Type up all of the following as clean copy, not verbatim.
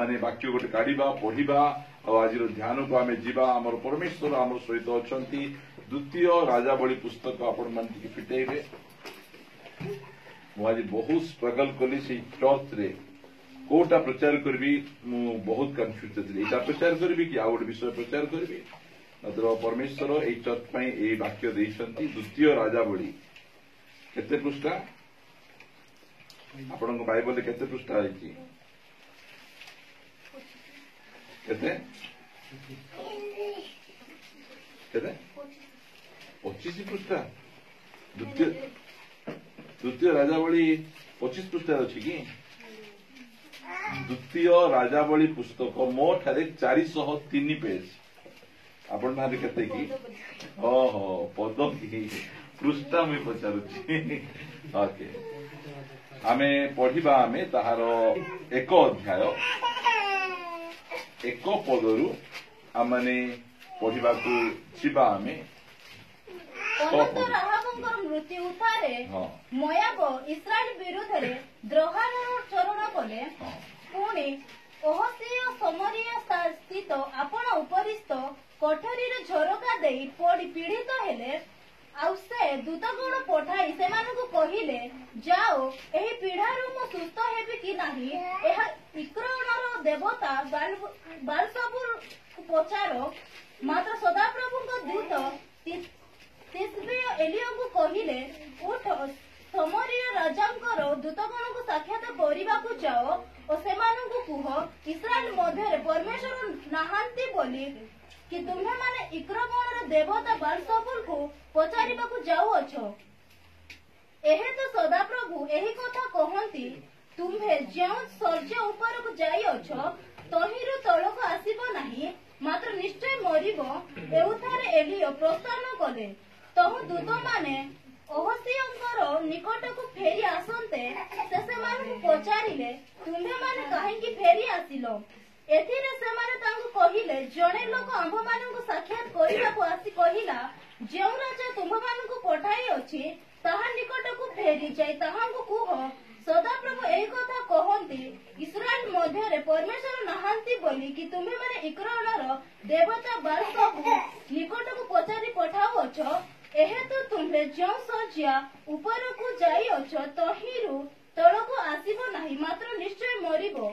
आम वाक्य गोटे काढ़ा पढ़ा आज ध्यान को आम जा आम परमेश्वर आम सहित अच्छा द्वितीय राजावली पुस्तक आपण मैंने फिटेबे मुझे बहुत स्ट्रगल कली से चर्च रे कोटा प्रचार करी मु बहुत कन्फ्यूज थी यहाँ प्रचार करी कि आउ गोटे विषय प्रचार करी मात्र परमेश्वर यही चर्च यही वाक्य देते द्वितीय राजावली केते पृष्ठा आपण बाइबल केते पृष्ठा है केते 25 पृष्ठा द्वितीय राजावली 25 पृष्ठा अच्छी कि द्वितीय राजावली पुस्तक मो ठारे 403 पेज आपण ना केते कि ओहो पद कि पृष्ठा मुई पचारुची ओके आमे पढ़िबा आमे ताहार एक अध्याय एक पदरु आमने पढ़िबा को जीवा आमे मृत्यु उठारे मोयाब इस्राएल विरुद्ध रे द्रोहाचरण कले पुणी ओहसीय समरिया स्थित आपण उपरिस्थ कोठरी झरका दे पड़ी पीड़ित हेले आउ से दूतगण पठाई से कहले जाओ एही पीढ़ारू मु सुस्थ हेबी कि नाही एहा इक्रणर देवता बालसबुर पचारो मात्र सदाप्रभु दूत तिस्बी एलिया को कहले उठ समरिया राजांकर दूतगण को साक्षात करने जाओ और सेमानंकु कुह इस्राएल मध्य परमेश्वर नाहांती बोली कि तुम्हें माने इक्रणर देवता बालसबुर को पचारिबा को जाउअछ एहे तो सदाप्रभु एही कथा कहंती तुम्हे जो सर्ज ऊपर को जाइअछ तहिरु तळको आसीबो नाही मात्र निश्चय मरिबो एउथारे एलियो प्रस्थान कले तहु दूत माने ओहसियंकर निकट को फेरी आसंते से मानू पचारिले तुम्हे माने काहेकि फेरी आसिलो एथिरे से माने तांको कहिले जणे लोक आंभ माननको साक्षात करिबाको आसी कहिला जेउ राजा तुम्ह माननको पठाई अछि ताहा निकट को फेरी जाय ताहांको कुह सदाप्रभु एही कथा कहंती इस्राएल मध्य रे परमेश्वर नाहांती बोली कि तुम्हे माने इक्रणर देवता बालसबु निकट को पचारि पठाओ अछ एहे तो तुम्हे जो सजिया ऊपर को जाई अछ तहिरु तळको आसीबो नाही मात्र निश्चय मरिबो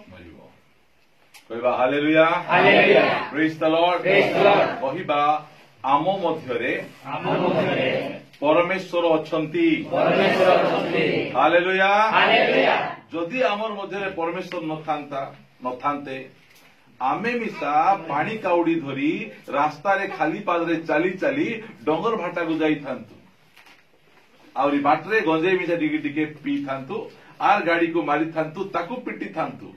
कहबा hallelujah hallelujah praise the Lord कहबा आम मध्यरे परमेश्वर अछंती हालेलुया जदि आमर मध्यरे परमेश्वर नथांते आमे मिसा पानी काउडी धरी रास्ता रे खाली पादरे चली चली डंगर भाटा को जाई थांतु आउरी बाटरे गंजे मिसा टिके टिके पी थांतु आर गाड़ी को मारी थांतु ताकू पिटी थांतु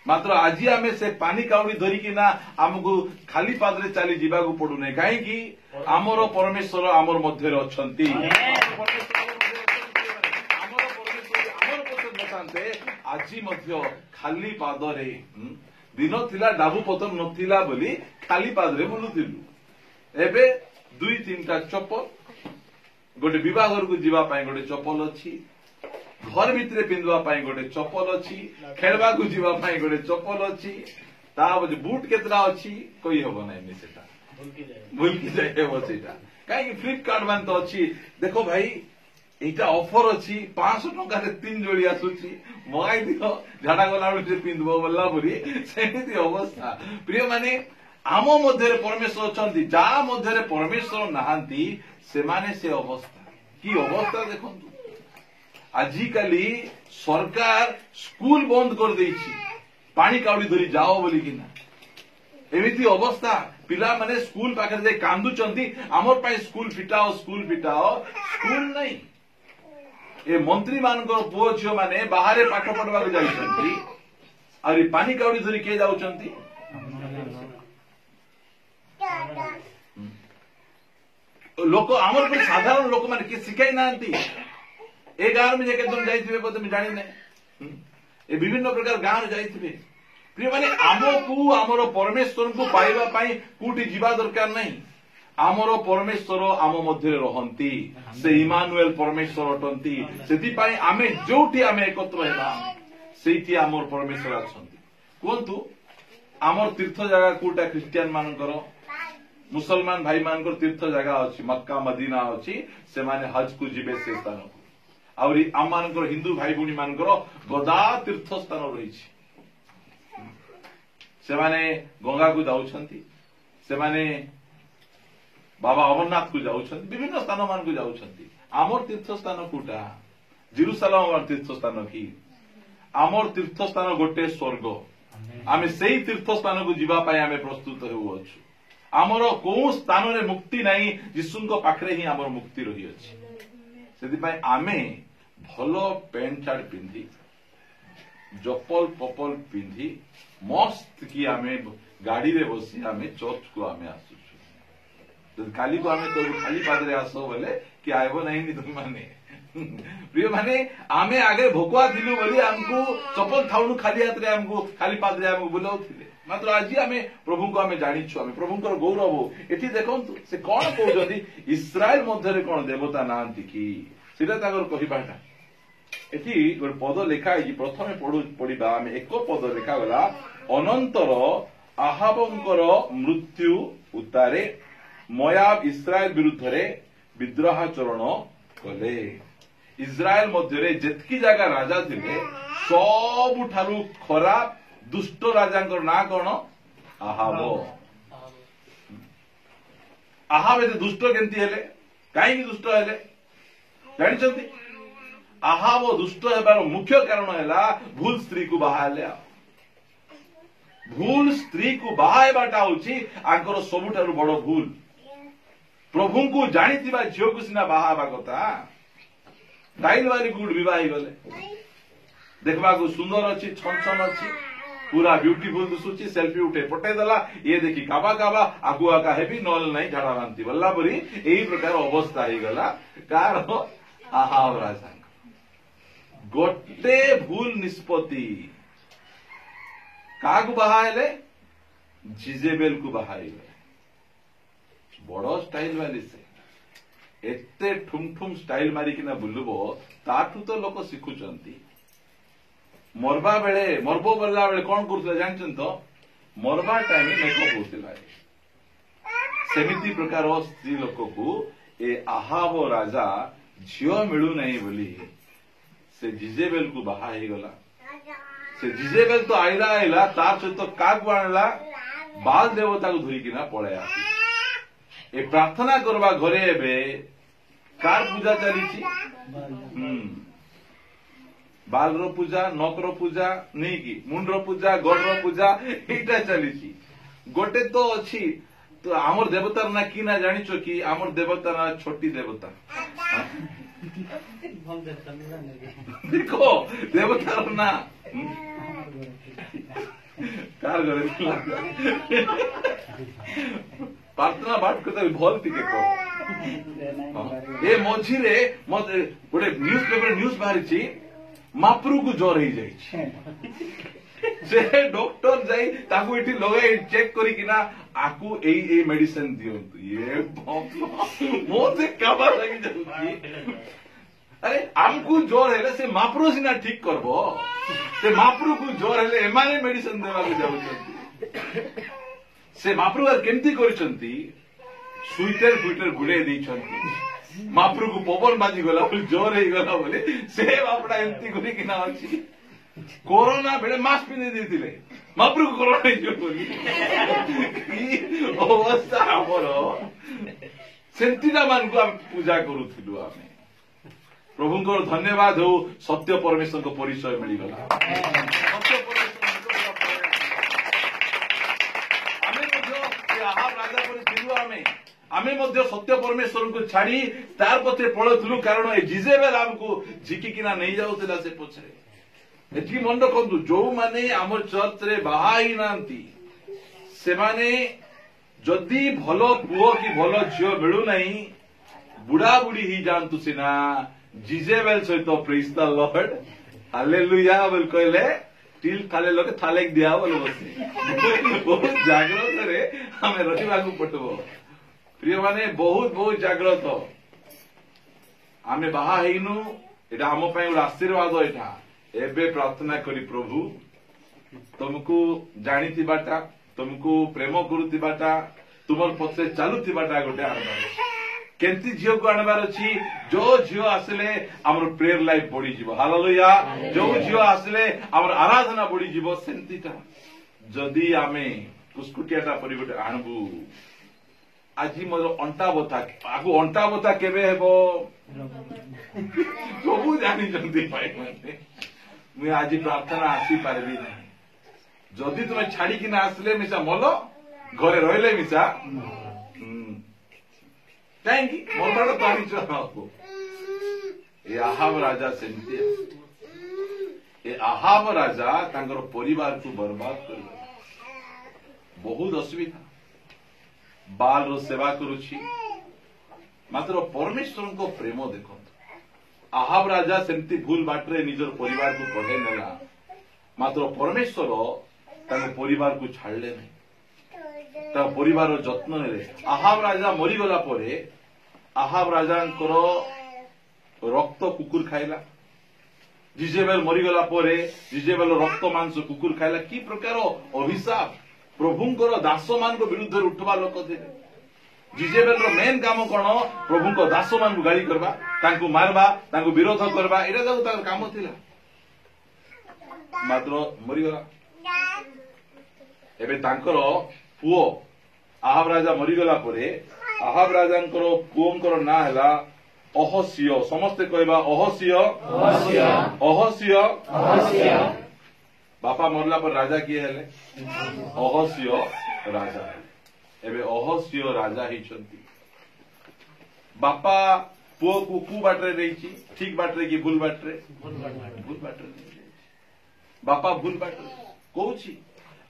मात्र आज आमे से पानी काउडी धरिकी ना आमको खाली पादरे चली जीवा को पड़ू नहीं कहीं आमर परमेश्वर आमर मध्य अछंती आज मध्य खाली पादरे दिन थिला डाबू पतर नथिला बोली खाली पादरे बुलुथिलु एबे 2-3टा चप्पल गोटे विवाह घर को जीवा पाए गोटे चप्पल अछि घर भितर पिंधवा गोटे चप्पल अच्छी खेलवा को जीवा गोटे चप्पल अच्छी बुट केतरा अच्छी कही हम ना भूलकी जाए कहीं फ्लिपकार्ट मान तो अच्छी देखो भाई एटा ऑफर अच्छी 500 टंका 3 जोड़ी आसूची मगाई दियो झाड़ा गला पिंधब बोला बोली सेମିତି अवस्था प्रिय माने आम मध्य परमेश्वर अच्छा जा मध्य परमेश्वर नहांती से माने से अवस्था की अवस्था देखो आजिकाली सरकार स्कूल बंद कर देछि पानी काउडी धरी जाओ बोली कि ना एमिति अवस्था पिला माने स्कूल पाखरे जे कांदुचंती हमर पाई स्कूल फिटाओ स्कूल नहीं ए मंत्री मानकर पुओ झियो माने बाहरे पाठ पढ़वा जाइछंती आरी पानी काउडी धरी के जाउचंती लोक हमर पर साधारण लोक माने के सिखाई नांती ए गाँव में जाके तुम जाइए तुम जानी नहीं ए विभिन्न प्रकार गाँव जाइए प्रिय माने आमको आमर परमेश्वर को पाइबा पाई कोठी जीवा दरकार नहीं आमर परमेश्वर आम मध्य रहंती से इमानुएल परमेश्वर अटंती सेति पाई आमे जोठी आमे एकत्र हेबा सेति आमर परमेश्वर अछंती कोंतु आमर तीर्थ जगह कोटा ख्रिस्टियन मानकर मुसलमान भाई मानकर तीर्थ जगह अच्छी मक्का मदीना अच्छी से माने हज को जीवे से स्थान को आउरी आम मानकर हिंदू भाई भूणी मानकर गदा तीर्थ स्थान रही से माने गंगा को जाउछंती से माने बाबा अमरनाथ को जाउछंती विभिन्न स्थान मान को जाउछंती आमर तीर्थ स्थान कोटा जेरूसालेम तीर्थ स्थान की आमर तीर्थ स्थान गोटे स्वर्ग आमे सेही तीर्थ स्थान को जीवा पाए आमे प्रस्तुत हेउअछु आमर को स्थान रे मुक्ति नहीं यीशुଙ୍କ पाखरे ही आमर मुक्ति रही अछि सेति पय आमे भलो पैंट शर्ट पिंधी जपल पपल पिंधी मस्त की आमे गाड़ी रे बसी आमे चर्च को आमे आसुछु तो काली को आमे तो खाली पादरे आसो बोले कि आइबो नहीं नि तुम माने प्रिय माने आमे आगे भोकुआ दिलु बोली हमको चपल थाउनु खाली हाथ रे हमको खाली पादरे हमको बुलाउथिले मात्र आज आमे प्रभु को आमे जानिछु आमे प्रभुଙ୍କର गौरव एठी देखंतु से कोन कहउजदी इस्राएल मध्य रे कोन देवता नांती की सेटा तागर कहिबाटा एठी गोटे पद लेखा है प्रथमे पढ़िबा आमे एक पद लेखा गला अनंतर आहाबंकर मृत्यु उतारे मोयाब इस्राएल विरुद्ध रे विद्रोहाचरण कले इस्राएल मध्य रे जेतकी जगह राजा थिले सबुठारु खराब दुष्ट राजा ना कौन आहाब आहाब एते दुष्ट केंती हेले कहीं दुष्ट हेले जानिछंती आहाब दुष्ट हेबार मुख्य कारण हैला भूल स्त्री को बाहाले भूल स्त्री को बाहाबाटा होची आंकर सबुठारु बड़ भूल प्रभु को जानिथिबा झियो को सिना बाहाबा कथा डाइल वाली गुड विवाह गले देखबा को सुंदर अच्छी छन छन अच्छी पूरा ब्यूटीफुल दिशुची सेल्फी उठे पटे देला ये देखी काबा काबा आगु आका हेबी नल नहीं झाड़ा बांती बल्ला परी एही प्रकार अवस्था ही गला कार आहाब राजा गोटे भूल निष्पत्ति कागु बहाइले जिजेबेल को बहाइले बड़ स्टाइल वाली से एते ठुम ठुम स्टाइल मारिकिना बुलबो ताठू तो लोक शिखुचंती मरबा बेले मरबो बोलला बेले कौन करते जानछन तो मरबा टाइम मेकअप होतिला सेमिति प्रकार स्त्री लोक को ए आहाब राजा झियो मिलू नहीं बोली से जिजेबेल को बाहा ही गला से जिजेबेल तो आइला आइला तार सहित काकु आणला बाल देवता को धरिकिना पळे आसी ए प्रार्थना करबा घरे एबे कार पूजा चलीची बालर पूजा नकर पूजा नहीं की मुंडर पूजा गड़र पूजा एटा चलीची गोटे तो अच्छी तो आमर देवतार ना की ना जानिछो कि आमर देवता ना छोटी देवता देखो देवतार ना कार घरे प्रार्थना बाट करता भल टिके ए मझिरे मते गोटे न्यूज पेपर न्यूज बाहरिची मापरू को ज्वर हो जाए डॉक्टर जाई ताकू एठी लगाई चेक करी किना आकू ए मेडिसिन दियंतु ये मोते काबा लगी जाउची अरे आमको ज्वर हेले से मापरू सिना ठीक करबो से मापरू को ज्वर हेले एमाने मेडिसिन देवा को जाउची से मापरू केमती करिसंती स्वीटर गुड़े दैछंती मापरू को पवन बाजी गला जोर हो गला बोले से बापड़ा एमती करी किना अछि कोरोना बेले मास्क पिने देथिले मापरू को कोरोना हिजो बोली ई अवस्था हमरो सेंतिना मान को हम पूजा करूथिलु आमे प्रभुंकर धन्यवाद हो सत्य परमेश्वर को परिचय मिली गला सत्य परमेश्वर आमे मध्य आहाब राजा पर थिलु आमे मध्य सत्य परमेश्वर को छाड़ी तार पथे पळुथलु कारण ए जिजेबेल हमको झिकिकिना नहीं जाउतला से पछरे एठी मन रखंतु जो माने हमर चर्च रे बाहाई नांती से माने जदी भलो पुओ की भलो झियो मिलु नहीं बुढ़ा बुढ़ी ही जानतु सिना जिजेबेल सहित प्रेज द लॉर्ड हालेलुया बोल कहले टिल थाले लोके थाले दिया बोल बसी बहुत जागृत रे हमें रहिबा को पटबो प्रिय माने बहुत बहुत जागृत आमे बाहा हेइनु एटा हम पय आशीर्वाद एटा एबे प्रार्थना करी प्रभु तुमको जानीथिबाटा तुमको प्रेम करुथिबाटा तुमर पछे चालुथिबाटा गोटे आनबार केंती झियो को आनबार अछि जो झियो आसले हमर प्रेयर लाइफ बढ़ी जीवो हालेलुया जो झियो आसले हमर आराधना बढ़ी जीवो सेंतीटा जदी आमे कुस्कुटियाटा परि गोटे आनबु আজি मोर अंटा बता आगु अंटा बता केबे हेबो सबु जानि जंती पाइ मुई आज प्रार्थना आसी पारबी नहीं जदि तुम छाड़ी कि ना आसले मिसा मलो घरे रहिले मिसा कहीं मरबार पारिछ ए आहाब राजा सेमती ए आहाब राजा तांगर परिवार को बर्बाद कर बहुत असुविधा बाल रो सेवा करुछि मात्र परमेश्वर को प्रेम देखो आहाब राजा सेमती भूल बाटरे निजर परिवार को कढ़े नेला मात्र परमेश्वर तांको परिवार को छाड़ले नहीं ता परिवार जत्न नेले आहाब राजा मरीगला परे आहाब राजांकर रक्त कुकुर खाइला जिजेबेल मरीगला परे जिजेबेल रक्त मांस कुकुर खाइला की प्रकार अभिशाप प्रभुंकर दास मान विरुद्ध उठवा लोक थे जिजेबेल मेन काम कौन प्रभु को दास मान को गाड़ी करवा तांको मारवा तांको विरोध करवा एटा सब तार काम थिला मात्र मरीगला एबे तांकर पुओ आहाब राजा मरीगला परे आहाब राजांकर पुओंकर ना हैला अहस्य समस्ते कहबा अहस्य बापा मरला पर राजा किए हेले अहस्य राजा एबे अहस्य राजा हिचंती बापा पुओ को कु बाटरे देछि ठीक बाटरे की भूल बाटरे बापा भूल बाटरे कहूछि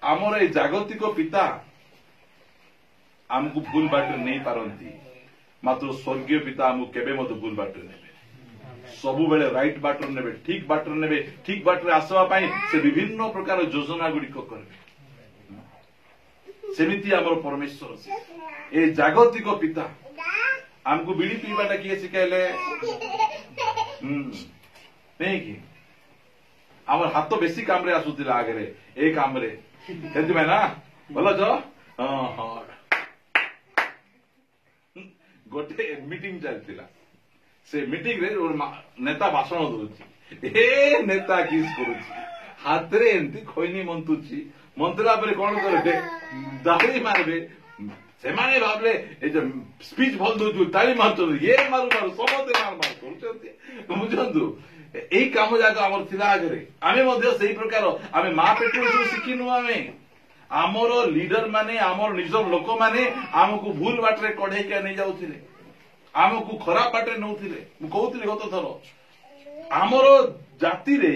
आमर ए जागतिक पिता आमको भूल बाटरे नहीं पारंती मात्र स्वर्गीय पिता आमको केबे मत भूल बाटरे नेबे सबु बेले राइट बाटर नेबे ठीक बाटरे आसवा पाई से विभिन्न प्रकार योजना गुड़िक करबे सेमिति आमर परमेश्वर ए जागतिक पिता आमको बीड़ी पीवाटा किए सिखाइले नहीं कि आमर हाथ बेसी काम रे आसुतिला आगे ए काम रे हेति में ना बोलो जो हां गोटे मीटिंग चलतिला से मीटिंग रे नेता भाषण दउछि ए नेता किस करूछि हाथ रे एंती खोइनी मंतुछि मंतरा पर कोन करबे दाही मारबे से माने भाबले ए जो स्पीच भल दउछु ताली मारतो ये मारू समते मार करछथि बुझंतु एई काम जागा हमर थिला आगे आमे मध्ये सेही प्रकार आमे मा पेटु सिखिनु आमे आमर लीडर माने आमर निजर लोक माने आमको भूल बाटरे कढ़े के नहीं जाउथिले आमको खराब बाटरे नउथिले मु कहउथिले गत थर आमर जाति रे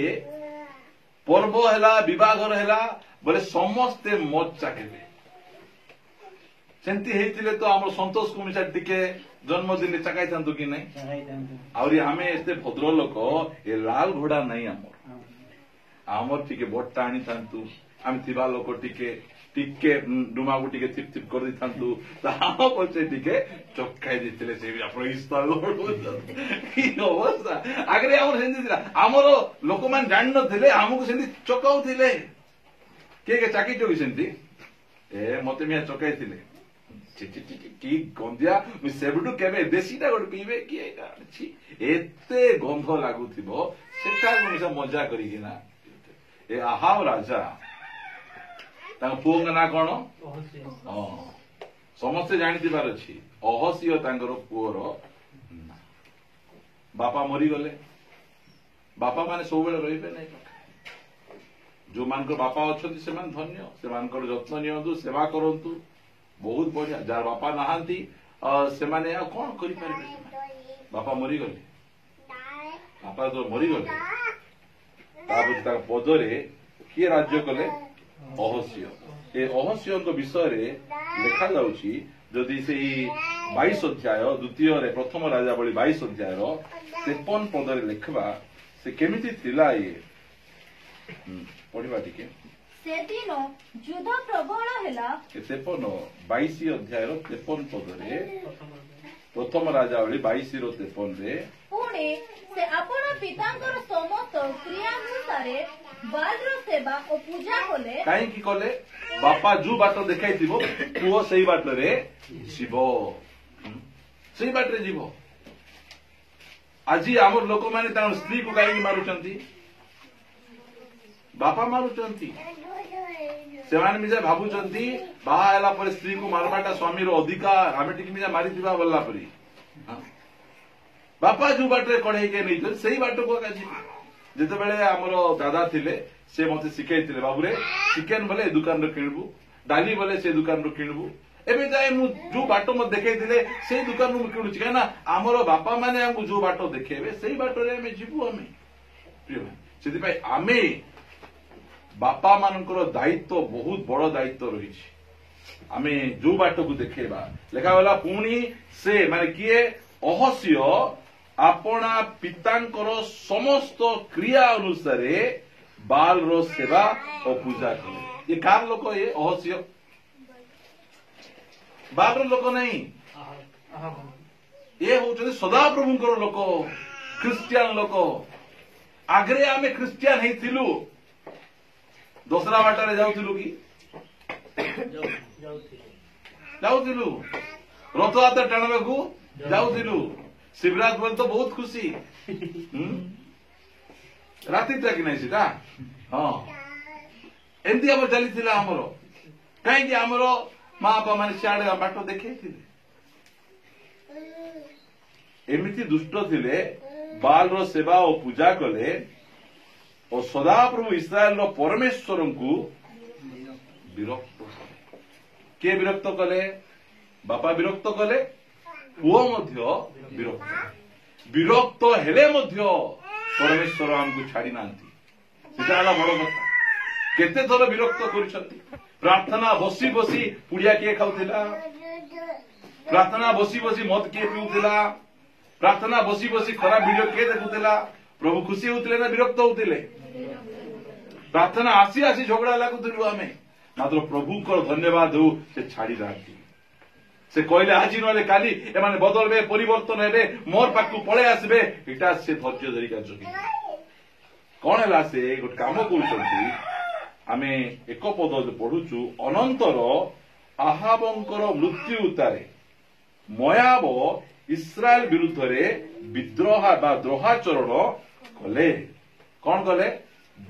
पर्व हैला विवाहर हैला बोले समस्ते मौज चाकेबे सेंती हेतिले तो आमर संतोष कुमिसा टिके जन्मदिन चाकाई थांतु कि नहीं आउरी आमे एते भद्र लोक ए लाल घोड़ा नहीं आमर टिके बट्टा आनी थांतु आम थिबा लोक टिके डुमा को टिके थिप थिप कर दिथांतु ताहा पछे टिके चक्काई दिथिले से आपण इस्ताल की अवस्था आगरे हमर सेंदी दिला हमर लोक मान जान न थिले हमको सेंदी चकाउ थिले के चाकी चोगी सेंदी ए मते मिया चकाई थिले की गंदिया मु सेबडु केबे देसीटा गोट पीबे की एटा छी एते गंध लागुथिबो सेटा मिसा मजा करिकिना ए आहाब राजा पुओ ना कौन समस्ते जानीबार अच्छी अहस्य पुओर बापा मरीगले बापा माने सब रे नहीं जो मान बापा अच्छा से धन्य से जत्न नियंतु सेवा करंतु बहुत बढ़िया जार बापा नहांती से माने कौन करि पारे बापा मरीगले बापा जो मरीगले पदरे किए राज्य कले अहस्य ए अहस्य विषय लिखा जाउछि जदि से 22 अध्याय द्वितीय प्रथम राजावली 22 अध्याय 53 पदरे लिखबा से केमिति थिला ये पढिबा टिके से दिन युद्ध प्रबल हैला 53 22 अध्याय 53 पदरे प्रथम राजावली 22 रो 53 रे पुणे से आपण पितांकर समस्त क्रिया अनुसार ବାଲର ସେବା ଓ ପୂଜା କଲେ କାହିଁକି କଲେ ବାପା ଯୋଉ ବାଟ ଦେଖାଇଥିବ ପୁଅ ସେଇ ବାଟରେ ଯିବ ସେଇ ବାଟରେ ଯିବ। ଆଜି ଆମର ଲୋକମାନେ ତାଙ୍କ ସ୍ତ୍ରୀକୁ କାହିଁକି ମାରୁଛନ୍ତି? ବାପା ମାରୁଛନ୍ତି। ସେମାନେ ନିଜେ ଭାବୁଛନ୍ତି ବାହା ହେଲା ପରେ ସ୍ତ୍ରୀକୁ ମାରବାଟା ସ୍ୱାମୀର ଅଧିକାର, ଆମେ ଟିକେ ନିଜେ ମାରିଥିବା ବୋଲା ପରି। ବାପା ଯୋଉ ବାଟରେ କଢେଇକି ନେଇଛନ୍ତି ସେଇ ବାଟକୁ ଏକା ଯିବେ। ଯେତେବେଳେ ଆମର ଦାଦା ଥିଲେ ସେ ମତେ ଶିଖେଇଥିଲେ, ବାବୁରେ ଚିକେନ ବୋଲେ ଏ ଦୋକାନରୁ କିଣିବୁ, ଡାଲି ବୋଲେ ସେ ଦୋକାନରୁ କିଣିବୁ। ଏବେ ଯାଏ ମୁଁ ଯୋଉ ବାଟ ମତେ ଦେଖେଇଥିଲେ ସେଇ ଦୋକାନରୁ ମୁଁ କିଣୁଛି, କାହିଁକି ନା ଆମର ବାପା ମାନେ ଆମକୁ ଯୋଉ ବାଟ ଦେଖେଇବେ ସେଇ ବାଟରେ ଆମେ ଯିବୁ। ଆମେ ସେଥିପାଇଁ ଆମେ ବାପା ମାନଙ୍କର ଦାୟିତ୍ୱ ବହୁତ ବଡ ଦାୟିତ୍ୱ ରହିଛି। ଆମେ ଯୋଉ ବାଟକୁ ଦେଖେଇବା, ଲେଖାଗଲା ପୁଣି ସେ ମାନେ କିଏ? ଅହସ୍ୟ ଆପଣା ପିତାଙ୍କର ସମସ୍ତ କ୍ରିୟା ଅନୁସାରେ ବାଲର ସେବା ଓ ପୂଜା କଲେ। ଏ କାର ଲୋକ? ଏ ଅହସ୍ୟ ବାଲର ଲୋକ ନାହିଁ, ଏ ହଉଛନ୍ତି ସଦାପ୍ରଭୁଙ୍କର ଲୋକ, ଖ୍ରୀଷ୍ଟିଆନ ଲୋକ। ଆଗରେ ଆମେ ଖ୍ରୀଷ୍ଟିଆନ ହେଇଥିଲୁ, ଦଶରା ବାଟରେ ଯାଉଥିଲୁ କି? ଯାଉଥିଲୁ। ରଥଯାତ୍ରା ଟାଣିବାକୁ ଯାଉଥିଲୁ। ଶିବରାତ୍ରି ବୋଲି ତ ବହୁତ ଖୁସି। ରାତିଟା କି ନାହିଁ ସେଟା? ହଁ, ଏମିତି ଆମର ଚାଲିଥିଲା ଆମର। କାହିଁକି? ଆମର ମା ବାପା ମାନେ ସିଆଡେ ବାଟ ଦେଖେଇଥିଲେ। ଏମିତି ଦୁଷ୍ଟ ଥିଲେ, ବାଲର ସେବା ଓ ପୂଜା କଲେ ଓ ସଦାପ୍ରଭୁ ଇସ୍ରାଏଲର ପରମେଶ୍ୱରଙ୍କୁ ବିରକ୍ତ କଲେ। କିଏ ବିରକ୍ତ କଲେ? ବାପା ବିରକ୍ତ କଲେ, ପୁଅ ମଧ୍ୟ ବିରକ୍ତ। ବିରକ୍ତ ହେଲେ ମଧ୍ୟ ପରମେଶ୍ୱର ଆମକୁ ଛାଡି ନାହାନ୍ତି। ସେଟା ହେଲା ବଡ କଥା। କେତେ ଥର ବିରକ୍ତ କରିଛନ୍ତି। ପ୍ରାର୍ଥନା ବସି ବସି ପୁଡିଆ କିଏ ଖାଉଥିଲା? ପ୍ରାର୍ଥନା ବସି ବସି ମଦ କିଏ ପିଉଥିଲା? ପ୍ରାର୍ଥନା ବସି ବସି ଖରାପ ଭିଡିଓ କିଏ ଦେଖୁଥିଲା? ପ୍ରଭୁ ଖୁସି ହଉଥିଲେ ନା ବିରକ୍ତ ହଉଥିଲେ? ପ୍ରାର୍ଥନା ଆସି ଆସି ଝଗଡା ଲାଗୁଥିଲୁ ଆମେ, ମାତ୍ର ପ୍ରଭୁଙ୍କର ଧନ୍ୟବାଦ ହଉ ସେ ଛାଡି ନାହାନ୍ତି। ସେ କହିଲେ ଆଜି ନହେଲେ କାଲି ଏମାନେ ବଦଳବେ, ପରିବର୍ତ୍ତନ ହେବେ, ମୋର ପାଖକୁ ପଳେଇ ଆସିବେ। ଏଇଟା ସେ ଧୈର୍ଯ୍ୟ ଧରିକା ଜଗି। କଣ ହେଲା? ସେ ଗୋଟେ କାମ କରୁଛନ୍ତି। ଆମେ ଏକ ପଦ ପଢୁଛୁ, ଅନନ୍ତର ଆହାବଙ୍କର ମୃତ୍ୟୁ ଉତ୍ତାରେ ମୋଆବ ଇସ୍ରାଏଲ ବିରୁଦ୍ଧରେ ବିଦ୍ରୋହ ବା ଦ୍ରୋହାଚରଣ କଲେ। କଣ କଲେ?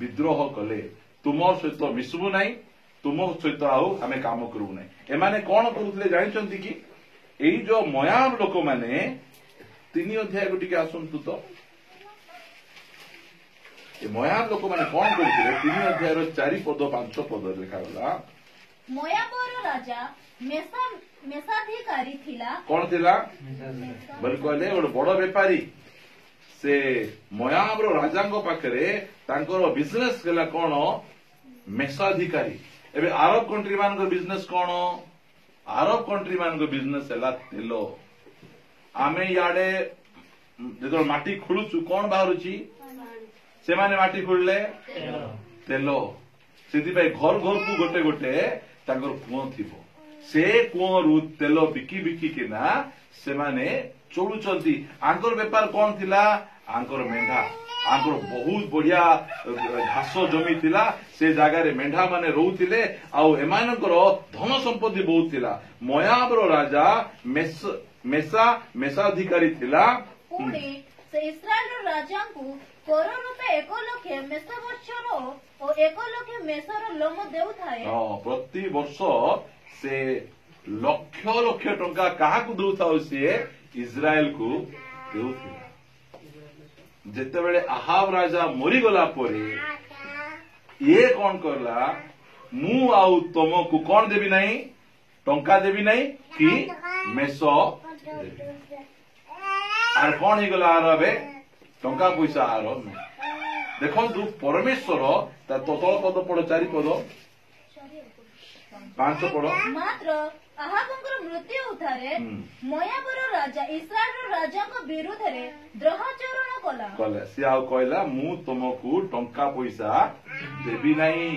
ବିଦ୍ରୋହ କଲେ। ତୁମ ସହିତ ମିଶିବୁ ନାହିଁ, ତୁମ ସହିତ ଆଉ ଆମେ କାମ କରିବୁ ନାହିଁ। ଏମାନେ କଣ କରୁଥିଲେ ଜାଣିଛନ୍ତି କି? ଏଇ ଯୋଉ ମୋଆବ ଲୋକମାନେ, 3 ଅଧ୍ୟାୟକୁ ଟିକେ ଆସନ୍ତୁ ତ। ଏ ମୋଆବ ଲୋକମାନେ କଣ କରୁଥିଲେ? 3 ଅଧ୍ୟାୟର 4 ପଦ 5 ପଦ ଲେଖାଗଲା। ମୋଆବର ରାଜା ମେଷାଧିକାରୀ ଥିଲା। କଣ ଥିଲା? ବୋଲି କହିଲେ ଗୋଟେ ବଡ ବେପାରୀ। ସେ ମୋଆବର ରାଜାଙ୍କ ପାଖରେ ତାଙ୍କର ବିଜନେସ ହେଲା କଣ? ମେଷାଧିକାରୀ। ଏବେ ଆରବ କଣ୍ଟ୍ରି ମାନଙ୍କର ବିଜନେସ କଣ? ଆରବ କଣ୍ଟ୍ରି ମାନଙ୍କର ବିଜନେସ ହେଲା ତେଲ। ଆମେ ଇଆଡେ ଯେତେବେଳେ ମାଟି ଖୋଳୁଛୁ କଣ ବାହାରୁଛି? ସେମାନେ ମାଟି ଖୋଳିଲେ ତେଲ। ସେଥିପାଇଁ ଘର ଘରକୁ ଗୋଟେ ଗୋଟେ ତାଙ୍କର କୂଅ ଥିବ। ସେ କୂଅରୁ ତେଲ ବିକି ବିକିକିନା ସେମାନେ ଚଳୁଛନ୍ତି। ଆଙ୍କର ବେପାର କଣ ଥିଲା? ଆଙ୍କର ମେଣ୍ଢା। ଆଙ୍କର ବହୁତ ବଢିଆ ଘାସ ଜମି ଥିଲା। ସେ ଜାଗାରେ ମେଣ୍ଢା ମାନେ ରହୁଥିଲେ। ଆଉ ଏମାନଙ୍କର ଧନ ସମ୍ପତ୍ତି ବହୁତ ଥିଲା। ମୋଆବର ରାଜା ମେଷାଧିକାରୀ ଥିଲା। ପୁଣି ସେ ଇସ୍ରାଏଲର ରାଜାଙ୍କୁ କର ରୂପେ 1 ଲକ୍ଷ ମେଷ ବଛର ଓ 1 ଲକ୍ଷ ମେଷର ଲୋମ ଦେଉଥାଏ। ପ୍ରତି ବର୍ଷ ସେ ଲକ୍ଷ ଲକ୍ଷ ଟଙ୍କା କାହାକୁ ଦଉଥାଉ? ସିଏ ଇସ୍ରାଏଲକୁ ଦେଉଥିଲା। ଯେତେବେଳେ ଆହାବ ରାଜା ମରିଗଲା ପରେ ଇଏ କଣ କଲା? ମୁଁ ଆଉ ତମକୁ କଣ ଦେବି ନାହିଁ? ଟଙ୍କା ଦେବି ନାହିଁ କି ମେଷ ଦେବି। ଆର କଣ ହେଇଗଲା? ଆର ଏବେ ଟଙ୍କା ପଇସା ଆର ନାହିଁ। ଦେଖନ୍ତୁ ପରମେଶ୍ୱର ତା ତଳ ପଦ ପଡ, 4 ପଦ 5 ପଡ। ମାତ୍ର ଆହାବଙ୍କର ମୃତ୍ୟୁ ଉତ୍ତାରେ ମୋଆବର ରାଜା ଇସ୍ରାଏଲର ରାଜାଙ୍କ ବିରୁଦ୍ଧରେ ଦ୍ରୋହାଚରଣ କଲା। ସିଏ ଆଉ କହିଲା ମୁଁ ତମକୁ ଟଙ୍କା ପଇସା ଦେବି ନାହିଁ।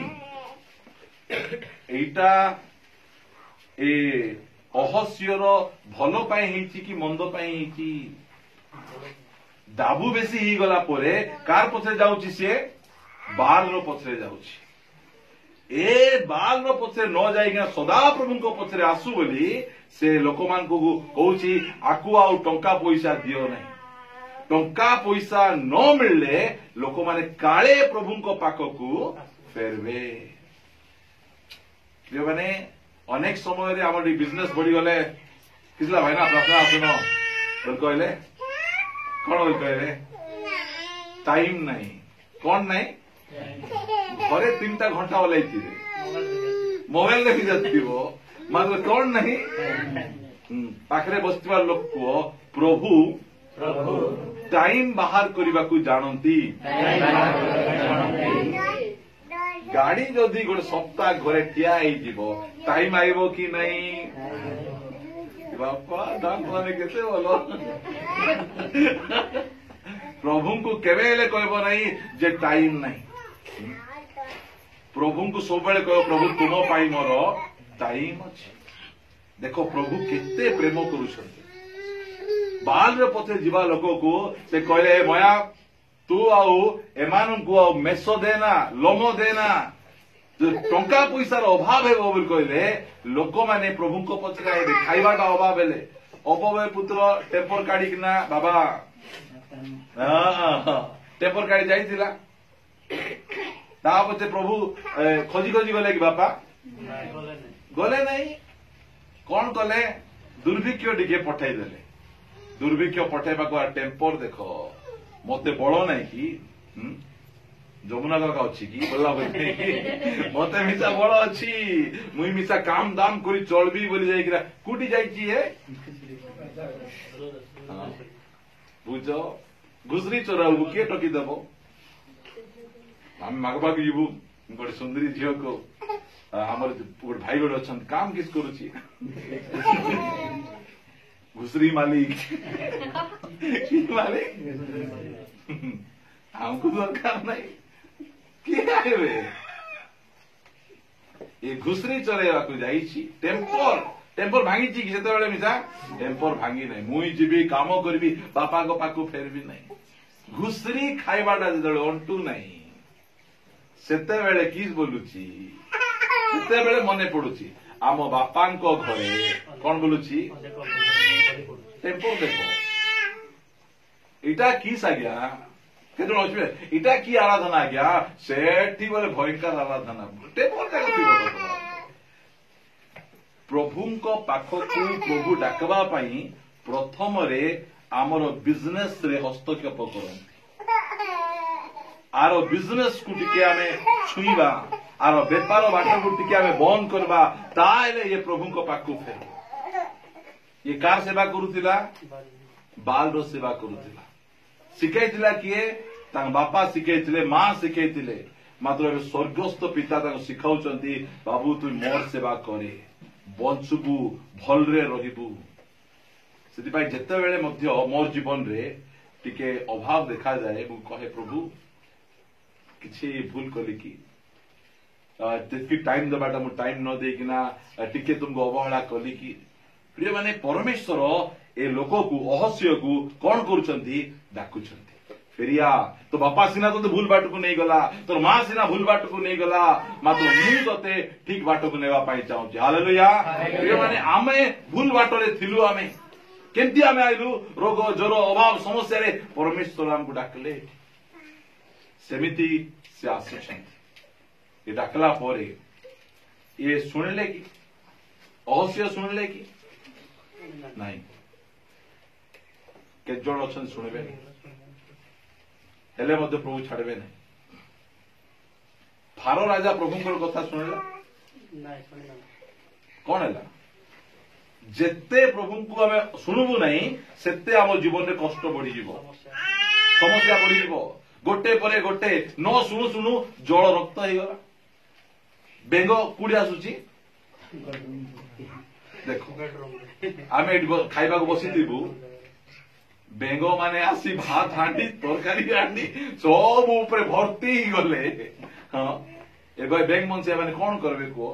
ଏଇଟା ଏ ଅହସ୍ୟର ଭଲ ପାଇଁ ହେଇଛି କି ମନ୍ଦ ପାଇଁ ହେଇଛି? ଦାବୁ ବେଶୀ ହେଇଗଲା ପରେ କାର ପଛରେ ଯାଉଛି? ସିଏ बाल पछरे जाउछि ए बाल पछरे न जाइकिना सदा प्रभु पछरे आसु बोली से लोक मान को कहूछि आकु आउ टंका पैसा दियो नहीं टंका पैसा न मिलले लोक माने काले प्रभु पाखकू फेरबे प्रिय माने अनेक समय रे हमर बिजनेस बढ़ी गले किसला भाई ना प्रार्थना सुनो बोल कहले कौन बोल कहले टाइम नहीं कौन नहीं घरे 3टा घंटा ओलाइथि मोबाइल देखि जाथिबो मात्र कौन नहीं पाखरे बसतिबा लोक को प्रभु टाइम बाहर करने को जानती गाड़ी जदि गोटे सप्ताह घरे ठिया टाइम आइब कि नहीं बापा दाम माने केते बोलो प्रभु को केवे कहब नहीं जे टाइम नहीं प्रभु को सब बेले कह प्रभु तुम पाई मोर टाइम अच्छे देखो प्रभु केते प्रेम करुछंती बाल पथे जीवा लोक को से कहले मया तू आउ एमान को आउ मेसो देना लोमो देना जो टंका पैसार अभाव हेबो बोल कहले लोक माने प्रभु को पछरे खाइबाटा अभाव हेले अपवय पुत्र टेम्पर काढी किना बाबा टेम्पर काढी जाइतिला ता पछे प्रभु खोजी खोजी गले कि बापा गले नहीं कौन कले दुर्भिक्ष टिके पठाई देले दुर्भिक्ष पठाइबा टेम्पर देख मते बड़ नाई कि जमुना का अच्छी कि बोला मते मिसा बड़ अच्छी मुई मिसा काम दाम करी चलबी बोली जाइकिरा कुटी जाइची हे बुझ घुसरी चोराऊ किए टकी देबो हम मागबा के जीवु गोटे सुंदरी झील को हमर गोटे भाई गोटे अच्छा काम किस करुची घुसरी मालिक हमको दरकार नहीं किए आइबे ये घुसरी चलेवा को जाइछि टेम्पर भांगी कि सेते मिसा टेम्पर भांगी नहीं मुई जीवी काम करबी बापा को पाखु फेरबी नहीं घुसरी खाइबाटा जदे अंटू नहीं सेते बेले किस बोलुची सेते बेले मने पडुची आम बापा घरे कौन बोलुची टेम्पर देखो इटा किस आज्ञा केते इटा की आराधना आज्ञा सेठी बोले भयंकर आराधना टेम्पर देखो प्रभु पाखकू प्रभु डाकवा प्रथम आमर बिजनेस रे हस्तक्षेप करती आर बिजनेस को टिके आमे छुईबा आर बेपार बाट को टिके आमे बंद करबा ताले ये प्रभु को पाखकू फेर ये कार सेवा करुथिला बाल रो सेवा करुथिला शिखाइथिला किए तांग बापा शिखाइथिले मां शिखाइथिले मात्र स्वर्गस्थ पिता तांग शिखाउचंती बाबू तू मोर सेवा करे बंचुबू भलरे रहिबू सेति जेते बेले मध्य मोर जीवन रे टिके अभाव देखा जाए मु कहे प्रभु किछि भूल कली कि तेकी टाइम दबाटा मु टाइम न देकिना टिके तुमको अवहेला कली कि प्रिय माने परमेश्वर ए लोक को अहस्य को कौन करुछंती डाकुछंती फेरिया तो बापा सिना तो भूल बाट को नहीं गला तो मां सिना भूल बाट को नहीं गला मात्र मु तते ठीक बाट को नेवा पाई चाहूची हालेलुया प्रिय माने आमे भूल बाट रे थिलु आमे केमती आमे आइलु रोग ज्वर अभाव समस्या रे परमेश्वर हमको डाकले सेमिति से आसुछंती ये डाकला परे ये सुनले कि अहस्य सुनले कि नहीं के जण अछन सुनबे हेले मध्य प्रभु छाड़बे नहीं फारो राजा प्रभुଙ୍କର କଥା सुनला कौन है जेते प्रभु को आमे सुनबु नहीं सेते आम जीवन रे कष्ट बढ़ी जीवो समस्या बढ़ी जीवो गोटे परे गोटे न सुनु सुनु जल रक्त हो गला बेंग कुड़ी आसुची देखो आमे खाइबा को बसिथिबु बेंग माने आसी भात हांडी तरकारी हांडी सब ऊपर भर्ती ही गले हाँ एबे बेंग मन से माने कौन करबे को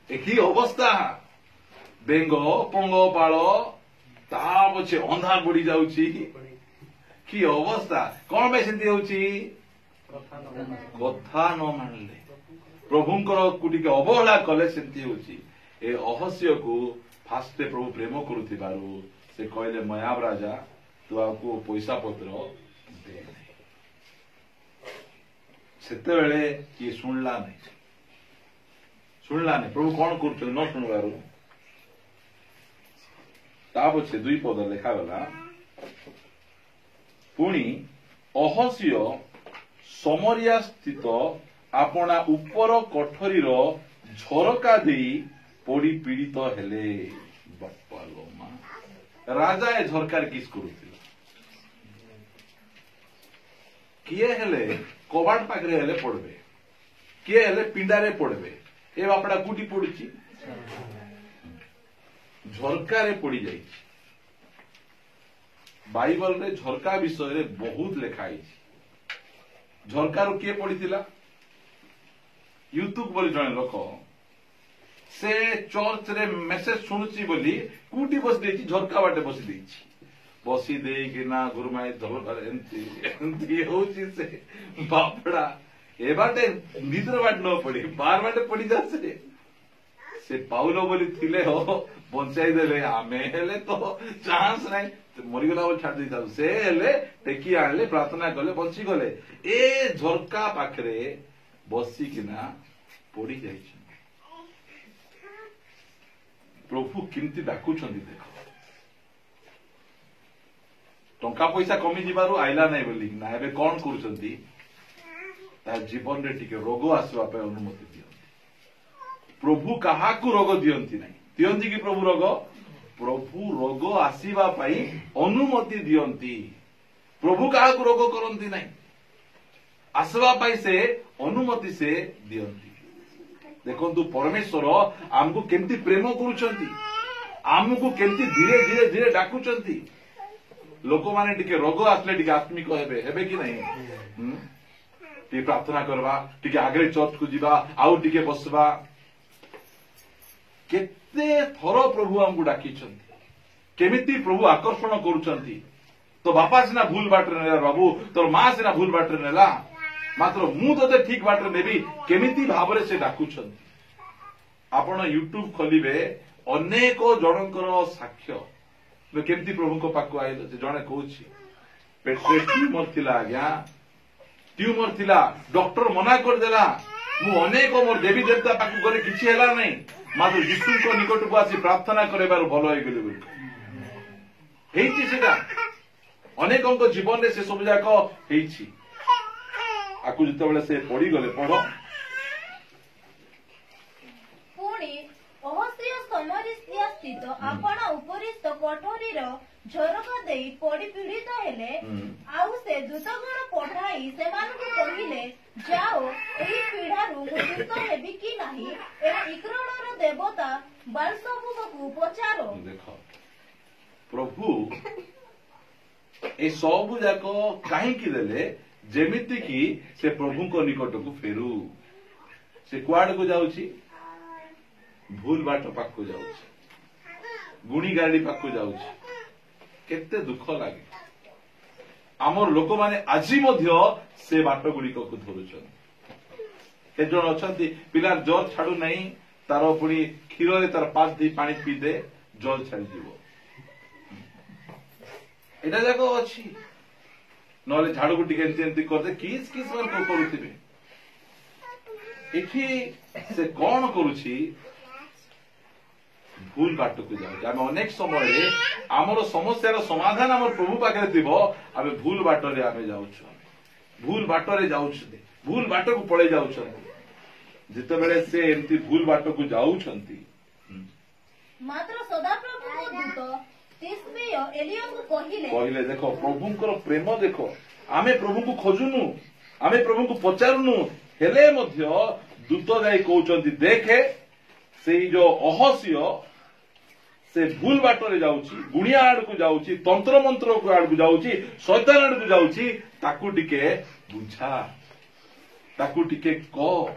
एकी अवस्था बेंग पंग पाल ता पछे अंधार बढ़ी जाउची की अवस्था कौन पे सेंती होउची କଥା ନ ମାନିଲେ ପ୍ରଭୁଙ୍କର ଟିକେ ଅବହେଳା କଲେ ସେମିତି ହଉଛି। ଏ ଅହସ୍ୟକୁ ଫାଷ୍ଟ ପ୍ରଭୁ ପ୍ରେମ କରୁଥିବାରୁ ସେ କହିଲେ ମୋଆବ ରାଜା ତୁ ଆମକୁ ପଇସା ପତ୍ର ଦେ ନାହିଁ। ସେତେବେଳେ କିଏ ଶୁଣିଲା ନାହିଁ। ପ୍ରଭୁ କଣ କରୁଛନ୍ତି ନ ଶୁଣିବାରୁ ତା ପଛେ 2 ପଦ ଲେଖାଗଲା, ପୁଣି ଅହସ୍ୟ ସମରିଆ ସ୍ଥିତ ଆପଣା ଉପର କୋଠରୀର ଝରକା ଦେଇ ପଡି ପୀଡ଼ିତ ହେଲେ। ବାପା ଲୋ ମା, ରାଜା ଏ ଝରକାରେ କିସ୍ କରୁଥିଲା? କିଏ ହେଲେ କବାଟ ପାଖରେ ହେଲେ ପଡବେ, କିଏ ହେଲେ ପିଣ୍ଡାରେ ପଡବେ। ଏ ବାପଡ଼ା କୋଉଠି ପଡୁଛି? ଝରକାରେ ପଡି ଯାଇଛି। ବାଇବଲରେ ଝରକା ବିଷୟରେ ବହୁତ ଲେଖା ହେଇଛି। ଝରକାରୁ କିଏ ପଡିଥିଲା? ୟୁତୁକ ବୋଲି ଜଣେ ଲୋକ, ସେ ଚର୍ଚ୍ଚରେ ମେସେଜ ଶୁଣୁଛି ବୋଲି କୋଉଠି ବସି ଦେଇଛି? ଝରକା ବାଟେ ବସି ଦେଇଛି। ବସି ଦେଇକିନା ଗୁରୁମାଇ ଏମିତି ହଉଛି ସେ ବାପଡ଼ା। ଏ ବାଟେ ଭିତର ବାଟେ ନ ପଡି ବାହାର ବାଟେ ପଡିଯାଉଛି। ସେ ପାଉଲ ବୋଲି ଥିଲେ ବଞ୍ଚାଇ ଦେଲେ, ଆମେ ହେଲେ ତ ଚାନ୍ସ ନାହିଁ, ମରିଗଲା ବୋଲି ଛାଡି ଦେଇଥାନ୍ତୁ। ସେ ହେଲେ ଟେକି ଆଣିଲେ, ପ୍ରାର୍ଥନା କଲେ, ବଞ୍ଚିଗଲେ। ଏ ଝରକା ପାଖରେ ବସିକିନା ପଡି ଯାଇଛନ୍ତି। ପ୍ରଭୁ କେମିତି ଡାକୁଛନ୍ତି ଦେଖ। ଟଙ୍କା ପଇସା କମିଯିବାରୁ ଆଇଲା ନାହିଁ ବୋଲି ନା ଏବେ କଣ କରୁଛନ୍ତି? ତା ଜୀବନରେ ଟିକେ ରୋଗ ଆସିବା ପାଇଁ ଅନୁମତି ଦିଅନ୍ତି। ପ୍ରଭୁ କାହାକୁ ରୋଗ ଦିଅନ୍ତି ନାହିଁ। ଦିଅନ୍ତି କି ପ୍ରଭୁ ରୋଗ? ପ୍ରଭୁ ରୋଗ ଆସିବା ପାଇଁ ଅନୁମତି ଦିଅନ୍ତି। ପ୍ରଭୁ କାହାକୁ ରୋଗ କରନ୍ତି ନାହିଁ, ଆସିବା ପାଇଁ ସେ ଅନୁମତି ସେ ଦିଅନ୍ତି। ଦେଖନ୍ତୁ ପରମେଶ୍ୱର ଆମକୁ କେମିତି ପ୍ରେମ କରୁଛନ୍ତି, ଆମକୁ କେମିତି ଧୀରେ ଧୀରେ ଧୀରେ ଡାକୁଛନ୍ତି। ଲୋକମାନେ ଟିକେ ରୋଗ ଆସିଲେ ଟିକେ ଆତ୍ମିକ ହେବେ କି ନାହିଁ? ଟିକେ ପ୍ରାର୍ଥନା କରିବା, ଟିକେ ଆଗରେ ଚର୍ଚ୍ଚକୁ ଯିବା, ଆଉ ଟିକେ ବସିବା। କେତେ ଥର ପ୍ରଭୁ ଆମକୁ ଡାକିଛନ୍ତି, କେମିତି ପ୍ରଭୁ ଆକର୍ଷଣ କରୁଛନ୍ତି। ତୋ ବାପା ସିନା ଭୁଲ ବାଟରେ ନେଲା, ବାବୁ ତୋର ମା ସିନା ଭୁଲ ବାଟରେ ନେଲା, ମାତ୍ର ମୁଁ ତୋତେ ଠିକ ବାଟରେ ନେବି, କେମିତି ଭାବରେ ସେ ଡାକୁଛନ୍ତି। ଆପଣ ୟୁଟ୍ୟୁବ ଖୋଲିବେ, ଅନେକ ଜଣଙ୍କର ସାକ୍ଷ୍ୟ କେମିତି ପ୍ରଭୁଙ୍କ ପାଖକୁ ଆଇଲେ। ଜଣେ କହୁଛି ପେଟରେ ଟ୍ୟୁମର ଥିଲା, ଆଜ୍ଞା ଟ୍ୟୁମର ଥିଲା, ଡକ୍ଟର ମନା କରିଦେଲା। ମୁଁ ଅନେକ ମୋର ଦେବୀ ଦେବତା ପାଖକୁ ଗଲେ କିଛି ହେଲା ନାହିଁ, ମାତ୍ର ଯୀଶୁଙ୍କ ନିକଟକୁ ଆସି ପ୍ରାର୍ଥନା କରିବାରୁ ଭଲ ହେଇଗଲି ବୋଲି ହେଇଛି। ସେଟା ଅନେକଙ୍କ ଜୀବନରେ ସେ ସବୁ ଯାକ ହେଇଛି। ଆକୁ ଯେତେବେଳେ ସେ ପଡିଗଲେ, ପଢ। ପୁଣି ଅହସ୍ୟ ସମରିଆ ସ୍ଥିତ ଆପଣା ଉପରିସ୍ଥ କୋଠରୀର ଝରକା ଦେଇ ପଡି ପୀଡ଼ିତ ହେଲେ। ଆଉ ସେ ଦୂତଗଣ ପଠାଇ ସେମାନଙ୍କୁ କହିଲେ, ଯାଅ ଏହି ପୀଡ଼ାରୁ ମୁଁ ଦୂତ ହେବି କି ନାହିଁ ଏ ଇକ୍ରୋନର ଦେବତା ବାଲସବୁବକୁ ପଚାର। ଦେଖ ପ୍ରଭୁ ଏ ସବୁ ଯାକ କାହିଁକି ଦେଲେ? ଯେମିତି କି ସେ ପ୍ରଭୁଙ୍କ ନିକଟକୁ ଫେରୁ। ସେ କୁଆଡକୁ ଯାଉଛି? ଭୁଲ ବାଟ ପାଖକୁ ଯାଉଛି, ଗୁଣି ଗାଡି ପାଖକୁ ଯାଉଛି। କେତେ ଦୁଃଖ ଲାଗେ। ଆମର ଲୋକମାନେ ଆଜି ମଧ୍ୟ ସେ ବାଟ ଗୁଡିକକୁ ଧରୁଛନ୍ତି। କେତେ ଜଣ ଅଛନ୍ତି ପିଲାର ଜ୍ୱର ଛାଡୁ ନାହିଁ, ତାର ପୁଣି କ୍ଷୀରରେ ତାର ପାଦ ଦେଇ ପାଣି ପିଇଦେ, ଜ୍ୱର ଛାଡିଯିବ। ଏଟା ଯାକ ଅଛି। ନହେଲେ ଝାଡୁକୁ ଟିକେ ଏମିତି ଏମିତି କରିଦେ, କିସ୍ କିସ୍ କରୁଥିବେ। ଏଠି ସେ କଣ କରୁଛି? ଭୁଲ ବାଟକୁ ଯାଉଛି। ଆମେ ଅନେକ ସମୟରେ ଆମର ସମସ୍ୟାର ସମାଧାନ ଆମର ପ୍ରଭୁ ପାଖରେ ଥିବ, ଆମେ ଭୁଲ ବାଟରେ ଆମେ ଯାଉଛୁ, ଭୁଲ ବାଟରେ ଯାଉଛନ୍ତି, ଭୁଲ ବାଟକୁ ପଳେଇ ଯାଉଛନ୍ତି। ଯେତେବେଳେ ସେ ଏମିତି ଭୁଲ ବାଟକୁ ଯାଉଛନ୍ତି, ମାତ୍ର ସଦାପ୍ରଭୁଙ୍କ ଦୂତ ତିସ୍ବିୟ ଏଲିୟାକୁ କହିଲେ, ଦେଖ ପ୍ରଭୁଙ୍କର ପ୍ରେମ ଦେଖ। ଆମେ ପ୍ରଭୁଙ୍କୁ ଖୋଜୁନୁ, ଆମେ ପ୍ରଭୁଙ୍କୁ ପଚାରୁନୁ, ହେଲେ ମଧ୍ୟ ଦୂତ ଯାଇ କହୁଛନ୍ତି, ଦେଖେ ସେଇ ଯୋଉ ଅହସ୍ୟ ସେ ଭୁଲ ବାଟରେ ଯାଉଛି, ଗୁଣିଆ ଆଡକୁ ଯାଉଛି, ତନ୍ତ୍ର ମନ୍ତ୍ର ଆଡକୁ ଯାଉଛି, ଶୈତାନ ଆଡକୁ ଯାଉଛି, ତାକୁ ଟିକେ ବୁଝା, ତାକୁ ଟିକେ କହ।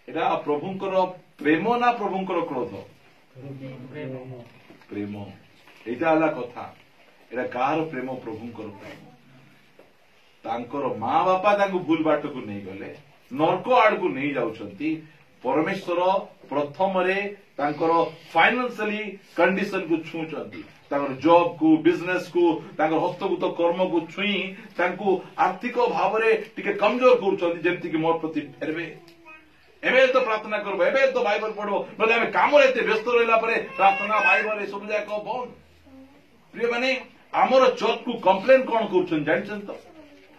ଏଟା ପ୍ରଭୁଙ୍କର ପ୍ରେମ ନା ପ୍ରଭୁଙ୍କର କ୍ରୋଧ? ପ୍ରେମ। ଏଇଟା ହେଲା କଥା। ଏଟା କାହାର ପ୍ରେମ? ପ୍ରଭୁଙ୍କର ପ୍ରେମ। ତାଙ୍କର ମା ବାପା ତାଙ୍କୁ ଭୁଲ ବାଟକୁ ନେଇଗଲେ, ନର୍କ ଆଡକୁ ନେଇ ଯାଉଛନ୍ତି। ପରମେଶ୍ୱର ପ୍ରଥମରେ ତାଙ୍କର ଫାଇନାନ୍ସିଆଲି କଣ୍ଡିସନ କୁ ଛୁଉଁଛନ୍ତି, ତାଙ୍କର ଜବ୍ କୁ, ବିଜନେସ୍ କୁ, ତାଙ୍କର ହସ୍ତଗତ କର୍ମକୁ ଛୁଇଁ ତାଙ୍କୁ ଆର୍ଥିକ ଭାବରେ ଟିକେ କମଜୋର କରୁଛନ୍ତି, ଯେମିତିକି ମୋ ପ୍ରତି ଫେରବେ। ଏବେ ତ ପ୍ରାର୍ଥନା କରବ, ଏବେ ତ ବାଇବଲ ପଢବ, ନହେଲେ ଆମେ କାମରେ ଏତେ ବ୍ୟସ୍ତ ରହିଲା ପରେ ପ୍ରାର୍ଥନା ବାଇବଲ ଏସବୁ ଯାକ ବନ୍ଦ। ପ୍ରିୟ ମାନେ, ଆମର ଚର୍ଚ୍ଚକୁ କମ୍ପ୍ଲେନ କଣ କରୁଛନ୍ତି ଜାଣିଛନ୍ତି ତ?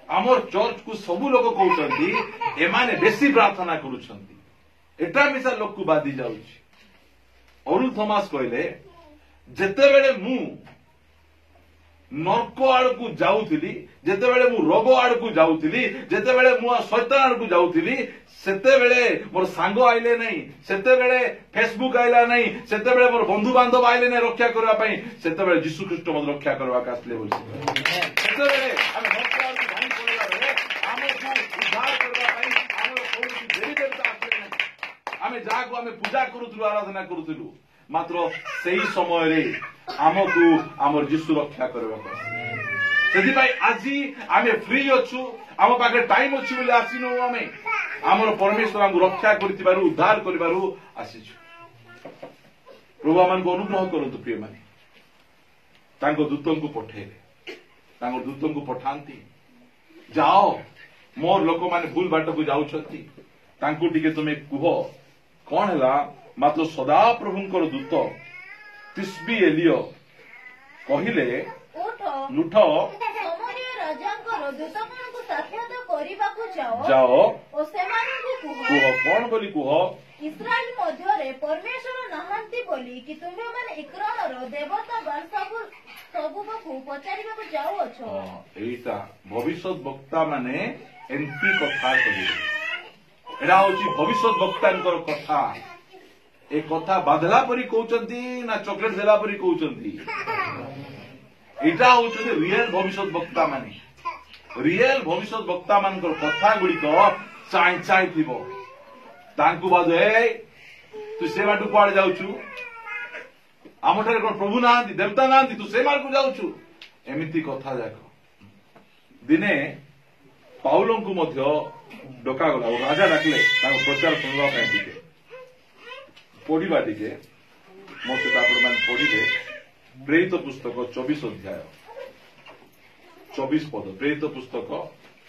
ଆମର ଚର୍ଚ୍ଚକୁ ସବୁ ଲୋକ କହୁଛନ୍ତି ଏମାନେ ବେଶୀ ପ୍ରାର୍ଥନା କରୁଛନ୍ତି, ଏଟା ମିଶା ଲୋକକୁ ବାଧି ଯାଉଛି। ଅରୁଣ ଥମାସ କହିଲେ, ଯେତେବେଳେ ମୁଁ ନର୍କ ଆଡକୁ ଯାଉଥିଲି, ଯେତେବେଳେ ମୁଁ ରୋଗ ଆଡକୁ ଯାଉଥିଲି, ଯେତେବେଳେ ମୁଁ ଶୈତାନ ଆଡକୁ ଯାଉଥିଲି, ସେତେବେଳେ ମୋର ସାଙ୍ଗ ଆଇଲେ ନାହିଁ, ସେତେବେଳେ ଫେସବୁକ୍ ଆଇଲା ନାହିଁ, ସେତେବେଳେ ମୋର ବନ୍ଧୁବାନ୍ଧବ ଆଇଲେ ନାହିଁ ରକ୍ଷା କରିବା ପାଇଁ, ସେତେବେଳେ ଯୀଶୁ ଖ୍ରୀଷ୍ଟ ମୋତେ ରକ୍ଷା କରିବାକୁ ଆସିଲେ ବୋଲି। ସେତେବେଳେ ଆମେ ନର୍କ ଆଡକୁ ଧାଇଁ ପଡିଲା ବେଳେ ଆମକୁ ଉଦ୍ଧାର କରିବା ପାଇଁ ଆମର କୌଣସି ଦେବୀ ଦେବତା ଆସିଲେ ନାହିଁ। ଆମେ ଯାହାକୁ ଆମେ ପୂଜା କରୁଥିଲୁ, ଆରାଧନା କରୁଥିଲୁ, ମାତ୍ର ସେହି ସମୟରେ ଆମକୁ ଆମର ଯୀଶୁ ରକ୍ଷା କରିବାକୁ ଆସିଲେ। ସେଥିପାଇଁ ଆଜି ଆମେ ଫ୍ରି ଅଛୁ, ଆମ ପାଖରେ ଟାଇମ ଅଛି ବୋଲି ଆସିନୁ। ଆମେ ଆମର ପରମେଶ୍ୱର ଆମକୁ ରକ୍ଷା କରିଥିବାରୁ, ଉଦ୍ଧାର କରିବାରୁ ଆସିଛୁ। ପ୍ରଭୁ ଆମମାନଙ୍କୁ ଅନୁଗ୍ରହ କରନ୍ତୁ। ପ୍ରିୟମାନେ, ତାଙ୍କ ଦୂତଙ୍କୁ ପଠେଇଲେ, ତାଙ୍କ ଦୂତଙ୍କୁ ପଠାନ୍ତି, ଯାଅ ମୋର ଲୋକମାନେ ଭୁଲ ବାଟକୁ ଯାଉଛନ୍ତି, ତାଙ୍କୁ ଟିକେ ତୁମେ କୁହ କଣ ହେଲା। ମାତ୍ର ସଦାପ୍ରଭୁଙ୍କର ଦୂତ ତିସ୍ବି ଏଲିୟ କହିଲେ, ଲୁଠ ସମରୀୟ ରାଜାଙ୍କର ଦୂତମାନଙ୍କୁ ସାକ୍ଷାତ କରିବାକୁ ଯାଅ ଓ ସେମାନଙ୍କୁ କୁହ କଣ ବୋଲି କୁହ, ଇସ୍ରାଏଲ ମଧ୍ୟରେ ପରମେଶ୍ୱର ନାହାନ୍ତି ବୋଲି କି ତୁମେମାନେ ଇକ୍ରାନର ଦେବତା ସବୁକୁ ପଚାରିବାକୁ ଯାଉଅଛ। ଏଇଟା ଭବିଷ୍ୟତ ବକ୍ତା ମାନେ ଏମିତି କଥା କହିବେ। ଏଇଟା ହଉଛି ଭବିଷ୍ୟତ ବକ୍ତାଙ୍କର କଥା। ଏ କଥା ବାଧଲା ପରି କହୁଛନ୍ତି ନା ଚକଲେଟ ଦେଲା ପରି କହୁଛନ୍ତି? ଏଇଟା ହଉଛନ୍ତି ରିଏଲ ଭବିଷ୍ୟତ ବକ୍ତା ମାନେ। ରିଏଲ ଭବିଷ୍ୟତ ବକ୍ତା ମାନଙ୍କର କଥା ଗୁଡିକ ଚାହିଁ ଚାହିଁ ଥିବ। ତାଙ୍କୁ ବାଦ, ତୁ ସେ ବାଟକୁ କୁଆଡେ ଯାଉଛୁ? ଆମଠାରେ କଣ ପ୍ରଭୁ ନାହାନ୍ତି, ଦେବତା ନାହାନ୍ତି, ତୁ ସେ ବାଟକୁ ଯାଉଛୁ? ଏମିତି କଥା ଯାକ। ଦିନେ ପାଉଲଙ୍କୁ ମଧ୍ୟ ଡକାଗଲା, ରାଜା ଡାକିଲେ ତାଙ୍କ ପ୍ରଚାର ଶୁଣିବା ପାଇଁ। ଟିକେ ପଢିବା, ଟିକେ ମୋ ସହିତ ଆପଣମାନେ ପଢିବେ। ପ୍ରେରିତ ପୁସ୍ତକ 24 ଅଧ୍ୟାୟ 24 ପଦ। ପ୍ରେରିତ ପୁସ୍ତକ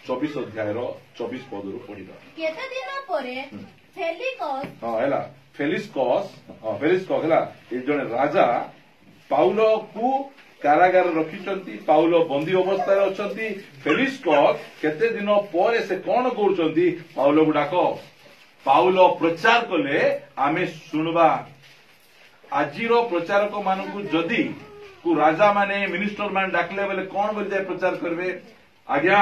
24 ଅଧ୍ୟାୟର 24 ପଦରୁ ପଢିବା। କେତେ ଦିନ ପରେ ଫେଲିସ୍କସ୍ ହେଲା, ଏ ଜଣେ ରାଜା ପାଉଲକୁ କାରାଗାର ରଖିଛନ୍ତି, ପାଉଲ ବନ୍ଦୀ ଅବସ୍ଥାରେ ଅଛନ୍ତି। ଫେଲିସ୍କସ୍ କେତେ ଦିନ ପରେ ସେ କଣ କରୁଛନ୍ତି, ପାଉଲକୁ ଡାକ। ପାଉଲ ପ୍ରଚାର କଲେ ଆମେ ଶୁଣବା। ଆଜିର ପ୍ରଚାରକ ମାନଙ୍କୁ ଯଦି ରାଜା ମାନେ, ମିନିଷ୍ଟର ମାନେ ଡାକିଲେ ବେଲେ କଣ ବୋଲି ଯାଇ ପ୍ରଚାର କରିବେ? ଆଜ୍ଞା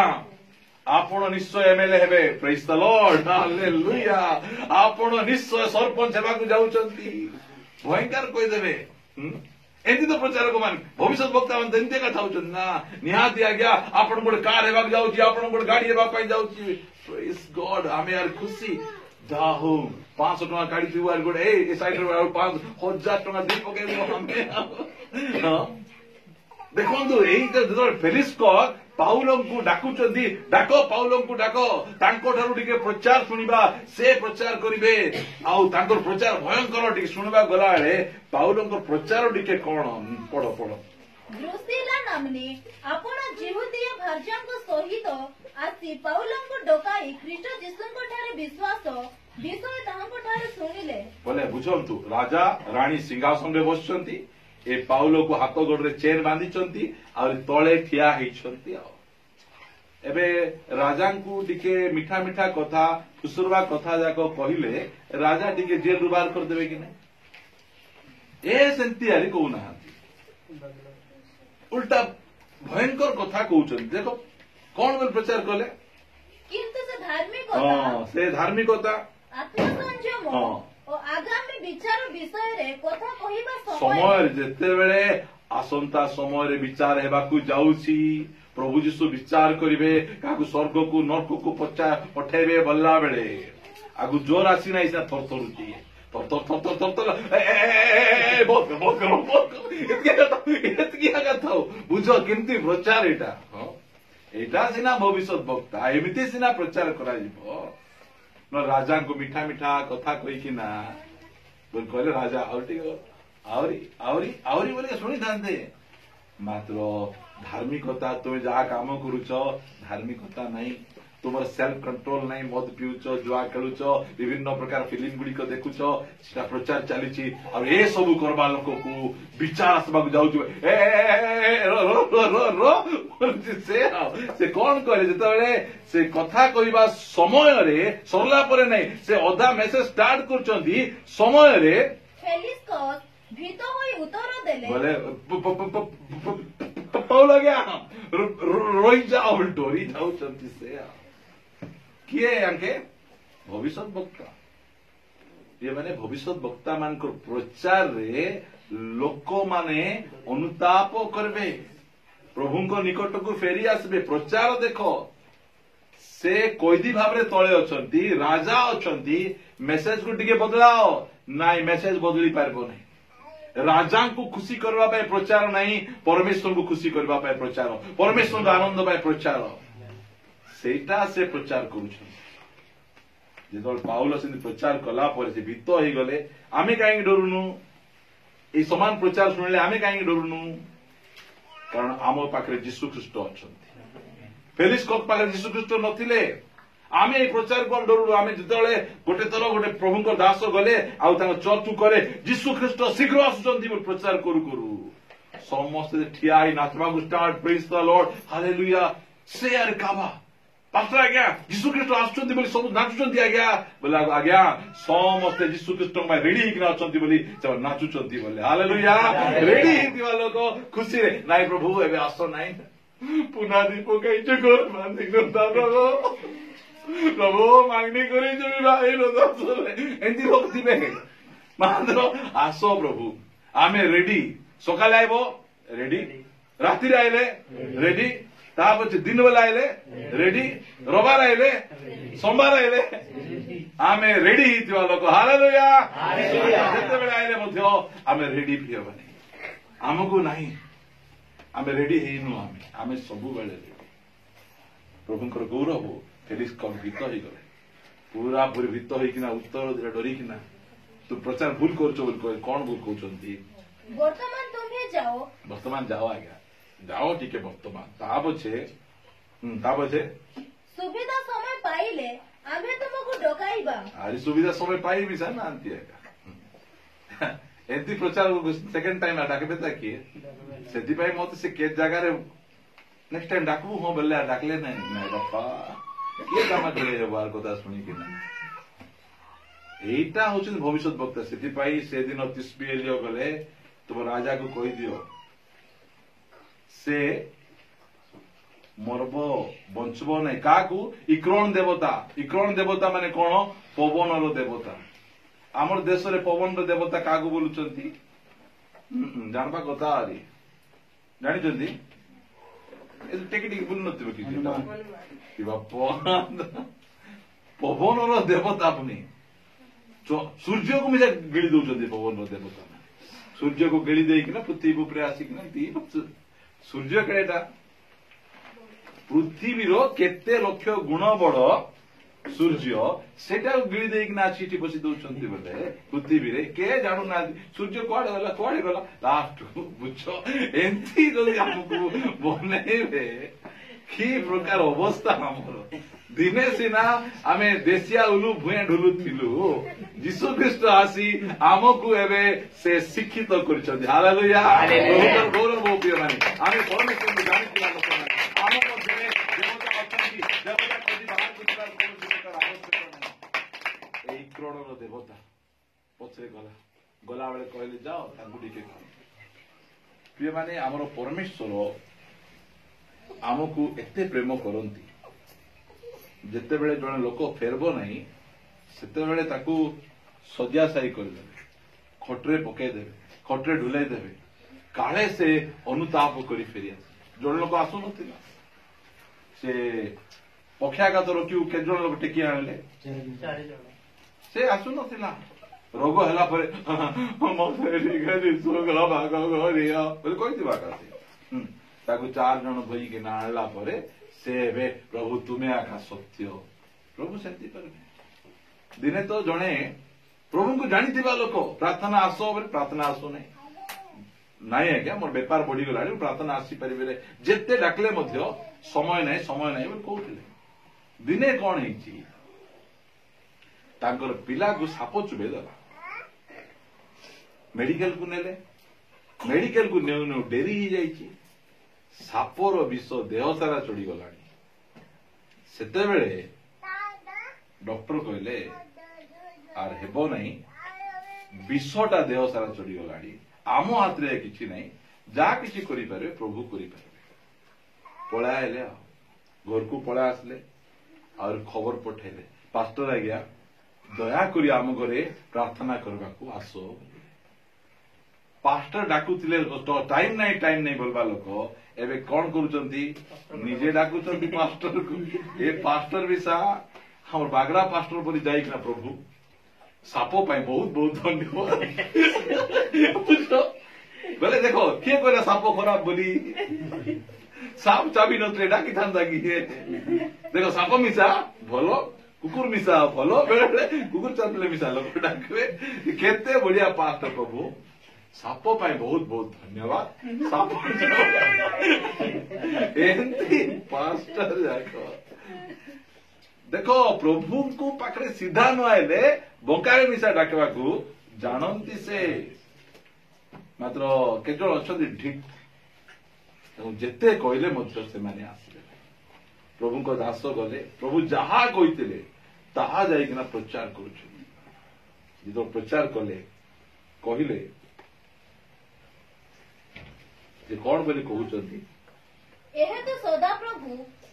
ଆପଣ ନିଶ୍ଚୟ ଏମଏଲଏ ହେବେ, ପ୍ରେଜ୍ ଦ ଲର୍ଡ, ହାଲେଲୁୟା। ଆପଣ ନିଶ୍ଚୟ ସରପଞ୍ଚ ହେବାକୁ ଯାଉଛନ୍ତି, ଭୟଙ୍କର କହିଦେବେ। ଏମିତି ତ ପ୍ରଚାରକ ମାନେ, ଭବିଷ୍ୟତ ବକ୍ତା ମାନେ ଏମିତି କଥା ହଉଛନ୍ତି ନା? ନିହାତି ଆଜ୍ଞା ଆପଣ ଗୋଟେ କାର ହେବାକୁ ଯାଉଛି, ଆପଣ ଗୋଟେ ଗାଡି ହେବା ପାଇଁ ଯାଉଛି। ପ୍ରେଜ୍ ଗଡ୍, ଆମେ ଆର ଖୁସି। ଯାହା ହଉ 500 ଟଙ୍କା କାଢିଥିବୁ, ଆର ଗୋଟେ ଏ ସାଇଡରେ 1000 ଟଙ୍କା ଦେଇ ପକେଇବୁ ଆମେ। ଦେଖନ୍ତୁ, ଏଇ ଯେତେବେଳେ ଫେଲିସ୍କସ୍ ପାଉଲଙ୍କୁ ଡାକୁଛନ୍ତି, ଡାକ ପାଉଲଙ୍କୁ ଡାକ, ତାଙ୍କଠାରୁ ଟିକେ ପ୍ରଚାର ଶୁଣିବା। ସେ ପ୍ରଚାର କରିବେ, ଆଉ ତାଙ୍କର ପ୍ରଚାର ଭୟଙ୍କର। ଟିକେ ଶୁଣିବା ଗଲାବେଳେ ପାଉଲଙ୍କର ପ୍ରଚାର ଟିକେ କଣ, ପଢ ପଢ। ଦ୍ରୁସିଲା ନାମ୍ନୀ ଆପଣ ଯିହୁଦୀୟ ଭାର୍ଯ୍ୟାଙ୍କ ସହିତ ଆସି ପାଉଲଙ୍କୁ ଡକାଇ ଖ୍ରୀଷ୍ଟ ଯୀଶୁଙ୍କ ଠାରେ ବିଶ୍ୱାସ ବିଷୟ ତାହାଙ୍କଠାରୁ ଶୁଣିଲେ। ବୋଲେ ବୁଝନ୍ତୁ, ରାଜା ରାଣୀ ସିଂହାସନରେ ବସିଛନ୍ତି, ଏ ପାଉଲକୁ ହାତ ଗୋଡରେ ଚେନ୍ ବାନ୍ଧିଛନ୍ତି, ଆଉ ତଳେ ଠିଆ ହେଇଛନ୍ତି। ଆଉ ଏବେ ରାଜାଙ୍କୁ ଟିକେ ମିଠା ମିଠା କଥା, ଖୁସୁରବା କଥା ଯାକ କହିଲେ ରାଜା ଟିକେ ଜେଲରୁ ବାହାର କରିଦେବେ କି ନାହିଁ? ସେମିତି ଆରି କହୁନାହାନ୍ତି, ଉଲ୍ଟା ଭୟଙ୍କର କଥା କହୁଛନ୍ତି। ଦେଖ କଣ ବୋଲି ପ୍ରଚାର କଲେ, କିନ୍ତୁ ସେ ଧାର୍ମିକତା, ଆତ୍ମସଂଯମ ଓ ଆଗାମୀ ବିଚାର ବିଷୟରେ କଥା କହିବା ସମୟରେ, ଯେତେବେଳେ ଆସନ୍ତା ସମୟରେ ବିଚାର ହେବାକୁ ଯାଉଛି, ପ୍ରଭୁ ଯୀଶୁ ବିଚାର କରିବେ, କାହାକୁ ସ୍ୱର୍ଗକୁ ନର୍କକୁ ପଠେଇବେ, ବଲ୍ଲା ବେଳେ ଆଗକୁ ଜୋର ଆସି ନାହିଁ, ସିନା ଥର ଥରୁଛି। ବୁଝ କେମିତି ପ୍ରଚାର ଏଇଟା। एटा सिना भविष्य वक्ता एमती सिना प्रचार करा राजा को मिठा मिठा कथा कहीकिना कहले राजा आहरी बोले शुणी था मात्र धार्मिकता तुम जहाँ काम करुच धार्मिकता नहीं तुम सेल्फ कंट्रोल नहीं मद पिउच जुआ खेलुच विभिन्न प्रकार फिल्म गुड़िक देखुच सेटा प्रचार चली ए सब करवा लोक को विचार आसवाक जाऊँ से कौन करे जिते से कथा कहवा समय सरला परे नहीं से अधा मेसेज स्टार्ट कर समय बोले पौल गया रोई जाओ डरी जाऊँ से किए यांके भविष्य वक्ता ये माने भविष्य वक्ता मान प्रचार रे लोक माने अनुताप करबे प्रभु निकट को फेरी आसबे प्रचार देखो से कैदी भाव रे तळे अछंती राजा अछंती मेसेज को टिके बदलाओ नाई मेसेज बदली पारबो नहीं राजा को खुशी करबा पाए प्रचार नहीं परमेश्वर को खुशी करबा पाए प्रचार परमेश्वर आनंद पाए प्रचार सेटा से प्रचार कर पाउल से प्रचार कला से भीत हो गले आमे कहीं डरुनु ये समान प्रचार शुणिले आमे कहीं डरुनु कारण आम पाखे जीशु ख्रीष्ट अच्छा फेलिक्स पाखे जीशु ख्रीष्ट नथिले आमे प्रचार कौन डरुनु आमे जिते गोटे थर गोटे प्रभु दास गले चर्च करे जीशु ख्रीष्ट शीघ्र आसुचंती प्रचार करू करू समस्ते ठिया नाचवा start praise the Lord hallelujah से यार काबा पास्टर आज्ञा जीशु ख्रीष्ट आसुचंती बोली सब नाचुचंती आज्ञा बोले आज्ञा समस्ते जीशु ख्रीष्ट रेडी होकिना अछंती बोली से नाचुचंती बोले हालेलुया रेडी हितिवा लोक खुशी रे नाई प्रभु एबे आसो नाई पुनादी पकाई घर बांधी करता प्रभु मांगनी करी जमी भाई रो दसले एंती लोक थिबे मात्र आसो प्रभु आमे रेडी सकाले आइबो रेडी रात्रि आइले रेडी तापछे दिन बेला आइले रेडी रविवार आइले सोमवार आइले आमे रेडी हितिवा लोक हालेलुया जते बेला आइले मध्य आमे रेडी फियो बने हमको नहीं आमे रेडी हेनु आमे सब बेले रेडी प्रभुंकर गौरव फेलिक्स कम भीत ही गले पूरा पूरी भीत होइकिना उत्तर डरिकिना तू प्रचार भूल करछो बोल कोन भूल कहउछंती वर्तमान जाओ आज्ञा जाओ ठीक है वर्तमान तापछे सुविधा समय पाइले आमे तुमको डकाइबा अरे सुविधा समय पाइबी सा ना आंती है एंती प्रचार सेकंड टाइम डाकबे ता किए सेति पाई मते से के जगह रे नेक्स्ट टाइम डाकबू हो बोले डाकले नहीं बापा के काम करे हेबार कथा सुनी कि ना एटा होचन भविष्य वक्ता सेति पाई से दिन तिस्बिएलियो गले तुम राजा को कहि दियो से मरब बंचब नहीं क्या इक्रण देवता माने कौन पवन देवता आमर देश रे पवन देवता क्या बोलुचंती जानबा कथा आरी जानी टेकी बुल नथिबे पवन देवता अपनी सूर्य को मिजा गिड़ी दउचंती पवन देवता सूर्य को गिड़ी देकिना पृथ्वी ऊपर आसिकिना सूर्य कड़ा पृथ्वी केते लक्ष गुण बड़ सूर्य सेटा गिड़ी देकिना आछि बसी दउचंती बोले पृथ्वी रे के जानु ना सूर्य कुआडे गला लास्ट बुझो एंती जदी हमको बनेबे की प्रकार अवस्था हमर दिने सिना आमे देशिया उलू भुए ढुलु थिलु जीशु ख्रीष्ट आसी आमको एबे से शिक्षित करछथि हालेलुया बहुत गौरव हो प्रिय माने आमे परमेश्वर को जानि किला लोक आम मध्ये देवता अछंती देवता कदी बाहर कुछकार कोन प्रकार आवश्यक नै एई क्रोणर देवता पछरे गला बेले कहले जाओ तांगु डिके प्रिय माने हमर परमेश्वर आमको एते प्रेम करंती जिते बड़े जड़े लोक फेरब नहीं सेते बड़े ताकू सजासाई करदेवे खटरे पकईदेवे खटरे ढुलाई देवे काले से अनुताप कर फेरी आसे जड़े लोक आसु नथिला से पक्षाघात रोकी के जण लोक टेकी आनले से आसु नथिला रोग हला परे मते ठीक सुगला भाग गरिया बोले कहिति बाका से ताकू 4 जण भई के ना आनला परे से एबे प्रभु तुम्हें आका सत्य प्रभु सेमती करेंगे। दिने तो जड़े प्रभु को जानी लोक प्रार्थना आस प्रार्थना आसु नहीं नाई आज्ञा मोर बेपार बढ़ीगला प्रार्थना आसीपारे जिते डाकले समय नहीं कहते दिने कौन है पिला को साप चुबे देला मेडिकल को नेले मेडिकल को नेउ नेउ डेरी ही जाइए सापर विष देह सारा चढ़ी गला सेते बेले डॉक्टर कहले आर हेबो नहीं विषटा देह सारा चढ़ी गला आम हाथ रे किछि नहीं जा किछि करि पारे प्रभु करि पारे पळाइले घर को पळा आसले और खबर पठेले पास्टर आज्ञा दया करी आम घरे प्रार्थना करबा को आसो पास्टर डाकुथिले टाइम नहीं बोलबा लोक एबे कौन करूचंती निजे डाकुचंती पास्टर को ए पास्टर भी सा हमर बागड़ा पास्टर पर जाई ना प्रभु सापो पाई बहुत बहुत धन्यवाद बोले देखो किए कहला सापो खराब बोली साप चाबी नथले डाकी थांदा कि देखो साप मिसा भलो कुकुर मिसा भलो बेले कुकुर चाबले मिसा लोक डाकवे केते बढ़िया पास्टर प्रभु साप पाई बहुत बहुत धन्यवाद साप एंती पास्टर जाको देखो प्रभु को पाखरे सीधा न आइले बंकारे मिसा डाकवा को जानंती से मात्र केजल अच्छी ढिक जेते कहले मध्य से माने आसले प्रभु को दास गले प्रभु जहा कहितिले ताहा जाइकिना प्रचार करूछ जो प्रचार कले कहिले जे कौन बोली कहउचंती एहे तो सदा प्रभु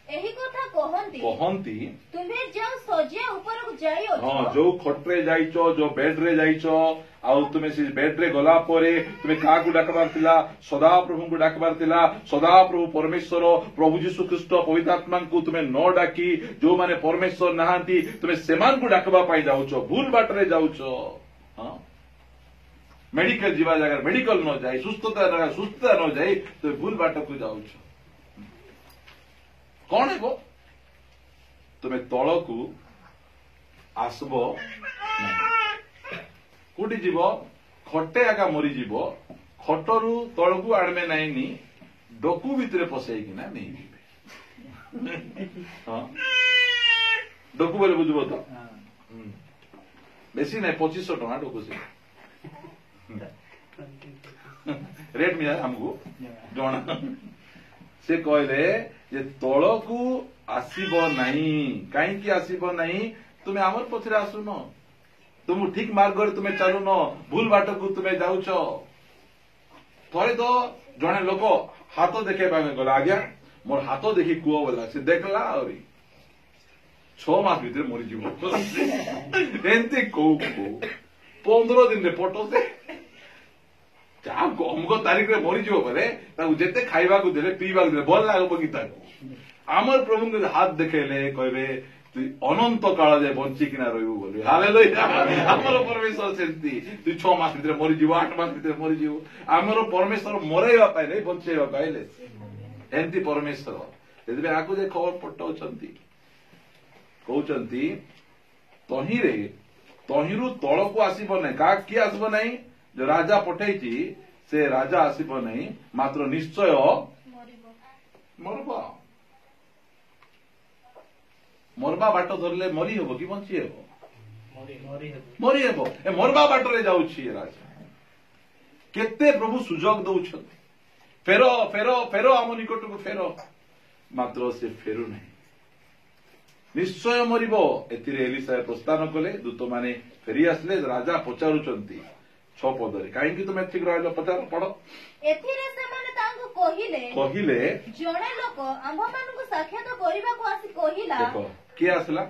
एही कथा कहंती तुम्हे जो सजिया ऊपर को जाइयो हां जो खटरे जाइचो जो बेड रे जाइचो आउ तुमे से बेड रे गला परे तुमे का को डाकबार थिला सदा प्रभु को डाकबार थिला सदा प्रभु परमेश्वर प्रभु यीशु ख्रीष्ट पवित्र आत्मा को तुमे न डाकी जो माने परमेश्वर नहांती तुमे सेमान को डाकबा पाई जाउचो भूल बाट रे जाउचो हां मेडिकल जीवा जगह मेडिकल न जाई सुस्थता न जाई तो भूल बाट को जाउछो कौन है तुम्हें तल को आसब कोटी जीव खटे आका मरी जीव खटरू तल को आड़मे नहीं डकू भितर पसैकिना नहीं जीवे हाँ डकू बोले बुझब तो बेसी नहीं 2500 टका डकू से रेट मिला हमको जଣା से कहले जे तल को आसीब नहीं कहीं आसीब नहीं तुम्हें आमर पछरे आसुन तुम ठीक मार्ग रे तुम्हें चलुन भूल बाट को तुम्हें जाउछ थोड़े तो जने लोक हाथ देखे गला आज्ञा मोर हाथ देखी कुआ बोला से देखला और 6 मास भीतर मरी जीव एंती को 15 दिन रे फोटो से अमुक तारीख में मरीज जिते खाइबा को देले पीवा को देले भल लागो कि आमर प्रभु को हाथ देखेले कहबे तु अनंत काल जाए बंचिकिना रहबो बोली हालेलुया आमर परमेश्वर सेंती तु 6 मास भीतर मरी जीव 8 मास भीतर मरी जीव आमर परमेश्वर मरेबा पाए नहीं बंचेबा पाइले एंती परमेश्वर यदि आकु जे खबर पठाउचंती कहउचंती तहिरे तहिरु तळ को आसीबो नै का की आसीबो नै जो राजा पठेची से राजा आसीब नहीं मात्र निश्चय मरबा मरबा बाट धरले मरी हेबो कि बंची हेबो मरी हेबो ए मरबा बाट रे जाउछि राजा केते प्रभु सुजोग दउछथि फेरो फेरो फेरो आम निकट को फेरो मात्र से फेरु नहीं निश्चय मरिबो एतिरे एलिसा प्रस्थान कले दूत माने फेरी आसले राजा पचारुचंती 6 पदरे कहीं तुम ठीक रहिलो पचार पढ़ एथिरे से माने तांको कहिले जणे लोक आंभ मान को साक्षात करिबा को आसी कहिला देखो के आसला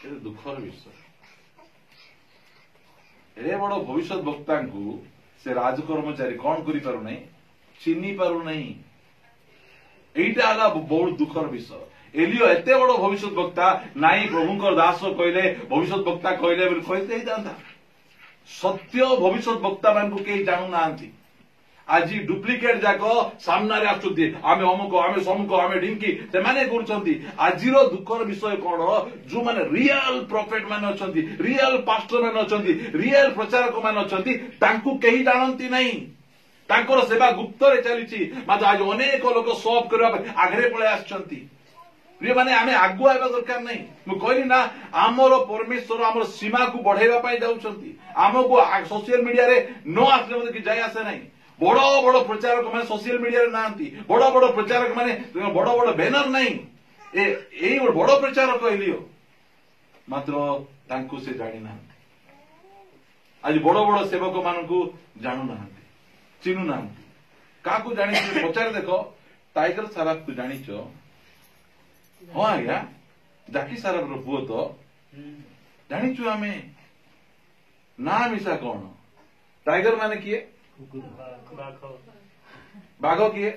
ए दुखर विषय एरे बड़ भविष्य वक्ता को से राज कर्मचारी कौन करि पारु नहीं चिन्नी पारु नहीं एटा आला बहुत दुखर विषय एलियो एते बड़ भविष्य वक्ता नाई प्रभुंकर दास कहले भविष्य वक्ता कहले कहते ही जाता सत्य भविष्य वक्ता मान को कहीं जानू ना आज डुप्लिकेट जाक सामना आम अमुक आम समुक आम ढिंकी से आज दुखर विषय कौन जो माने रियल प्रॉफिट मान अच्छा रियल पास्टर मान अच्छा रियल प्रचारक मान अच्छा कहीं जानती नहीं तांकर सेवा गुप्त रे चली मात्र आज अनेक लोक सॉफ करने आगे पलि आछंती प्रिय माने आमे आगुआ हेबा दरकार नहीं मु कहली ना आमर परमेश्वर आमर सीमा को बढ़ाइबा पाई जाउछंती आमको सोशल मीडिया रे न आसले मते कि जाय आसे नहीं बड़ बड़ प्रचारक माने सोशल मीडिया रे नांती बड़ बड़ प्रचारक माने बड़ बड़ बैनर नहीं ए बड़ प्रचारक कहलियो मात्र तांको से जानि ना आज बड़ बड़ सेवक मानकू जानू ना चिन्हू ना काकू जानि पचारे देखो टाइगर साराफ को जानिचो हाँ आज्ञा जाकी साराफ पुओ तो जानिचु आमे ना मिसा कौन टाइगर माने किए बाघ किए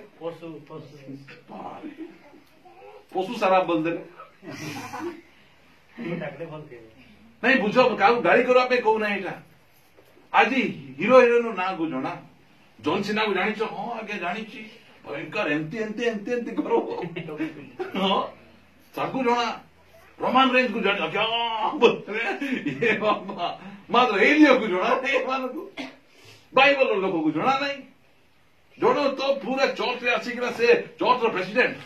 पशु साराफ बोल दे नहीं बुझ का गाड़ी करने कहूना यहाँ आज हिरो हिरोइन ना को जना जॉन सिन्हा को जानिच हाँ आगे जानी भयंकर एमती एमती एमती एमती करो हाँ सबको जना रोमान रेंज को जाना क्या ये बाबा मात्र एलियो को जना बाइबल लोक को जना नहीं जन तो पूरा चर्च रे आसिकना से चर्च प्रेसिडेंट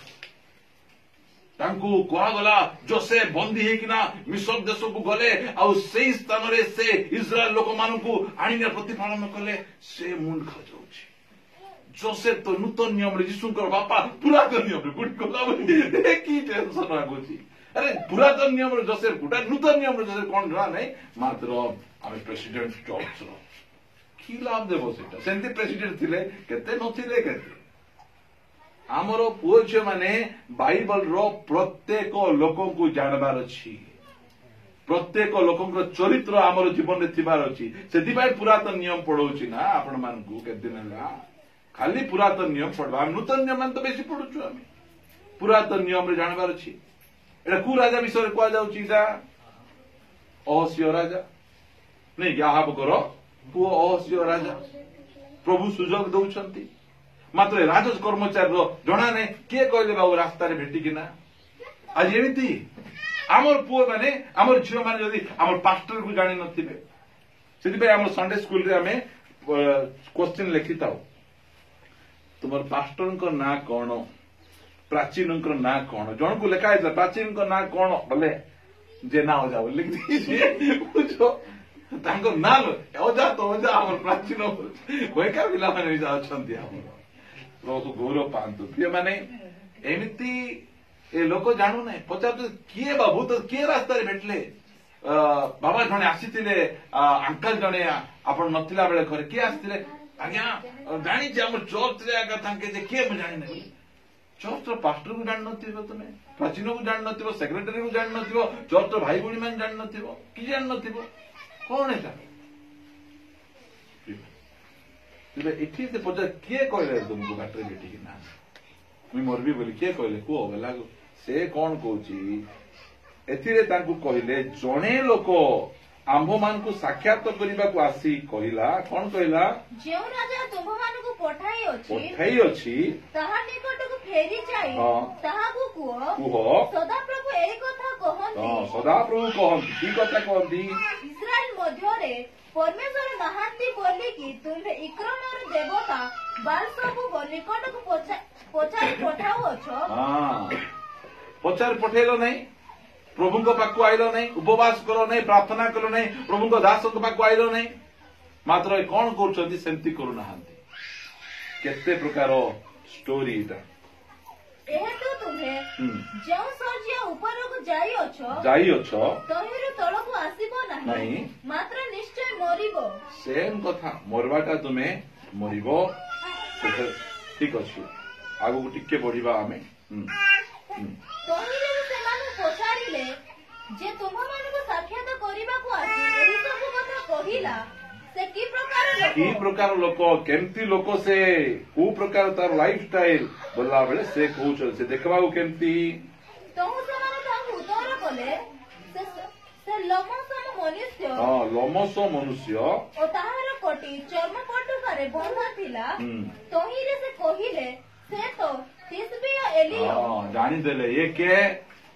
तांकू कहगला जोसे बंदी हेकिना मिस्र देश को गले आ से स्थान रे से इस्राएल लोक मानकू आनिने प्रतिपालन कले से मुंड खजाउछि जोसेफ तो नूतन नियम जीशुकर बापा पुरातन नियम गुड गला कि टेंशन आगुची अरे पुरातन नियम जोसेफ गुटा नूतन नियम जोसेफ कौन जଣା नहीं मात्र आम प्रेसिडेंट चर्च कि लाभ देव से सेमती प्रेसिडेंट थिले केते नथिले केते आमर पुओ झियो माने बाइबल रो प्रत्येक लोक को जानबार अछि प्रत्येक लोक चरित्र आमर जीवन में थिबार अछि सेति पुरातन नियम पढ़ौछि ना आपण मानकू केते दिन हला खाली पुरातन नियम पढ़वा नूतन नियम तो बेसी पढ़ुछु आम पुरातन नियम रे जानबार अछि एटा कु राजा विषय कह जाउछि अहस्य राजा नहीं आहाब करो पुओ अहस्य राजा प्रभु सुजोग दउछंती मात्र राजस कर्मचारी जना नहीं किए कहले बाबू रास्ता रे भेटिकिना आज एमिति आमर पुओ माने आमर झियो माने जदि आमर पास्टर को जानि नथिबे सेति पे आमर संडे स्कूल रे हमें क्वेश्चन लिखिताओ तुमर पास्टर को ना कौन प्राचीन को ना कौन जन को लिखा है प्राचीन को ना कौन बोले जे ना हो जाओ लिख दीजिए बुझो तांको ना ओजा तो ओजा हमर प्राचीन कोई का पिला माने जाउछंती हमर लोक गौरव पांतु प्रिय माने एमिति ए लोक जानू नहीं पचार किए बाबू तो किए रास्ता रे भेटले बाबा जने आसीथिले अंकल जने आपण नथिला बेले घर किए आसीथिले आज्ञा जानी हम चर्च रे आगा तांके जे किए जानी नहीं चर्च रो पास्टर को जान नथिबो तुमे प्राचीन को जान नथिबो सेक्रेटरी को जान नथिबो चर्च रो भाई बणी मान जान नथिबो कि जान नथिबो कौन है इठी से पचार किए कहले तुमको बाटरे बेटी कि ना मुई मरबी बोली किए कहले को बेला से कौन कहूची एथिरे तांकू कहले जणे लोक आंभ मान को साक्षात करने को आसी कहला कौन कहला जो राजा तुम मान को पठाई अछि ताहा निकट को फेरी जाई ताहा को कुहो सदा प्रभु एई कथा कहंती सदा प्रभु कहंती की कथा कहंती इस्राएल मध्य रे परमेश्वर नहांती बोली कि तुमे इक्रोनर देवता बाल सबु निकट को पचार पठाओ अछो हां पचार पठेलो नहीं प्रभु को पाकु आइलो नहीं उपवास करो नहीं प्रार्थना करो नहीं प्रभु को दास को पाकु आइलो नहीं मात्र कौन करछंती सेंती करू नाहंती केते प्रकार स्टोरी इटा एहेतु तुमे जो सर्जिया ऊपर को जाई अछो तहिरु तळ को आसीबो नाही मात्र निश्चय मरिबो सेम कथा मरवाटा तुमे मरिबो ठीक अछि आगु को टिके बढ़िबा हमें तहिरु सेमानु पछारिले जे तुम मानको साक्षात करिबा को आसी एही सब कथा कहिला से की प्रकार लोक केमती लोक से को प्रकार तार लाइफ स्टाइल बोला बेले से कहउछ से देखबा को केमती तहु समान ताहु उतर कले से लमसम मनुष्य लमसम मनुष्य ओ ताहार କୋଟି ଚର୍ମ ପଟୁକାରେ ବନ୍ଧା ଥିଲା ତହିଁରେ ସେ କହିଲେ ସେ ତ ତିସ୍ବିୟ ଏଲିୟ। ଜାଣିଦେଲେ ଏ କିଏ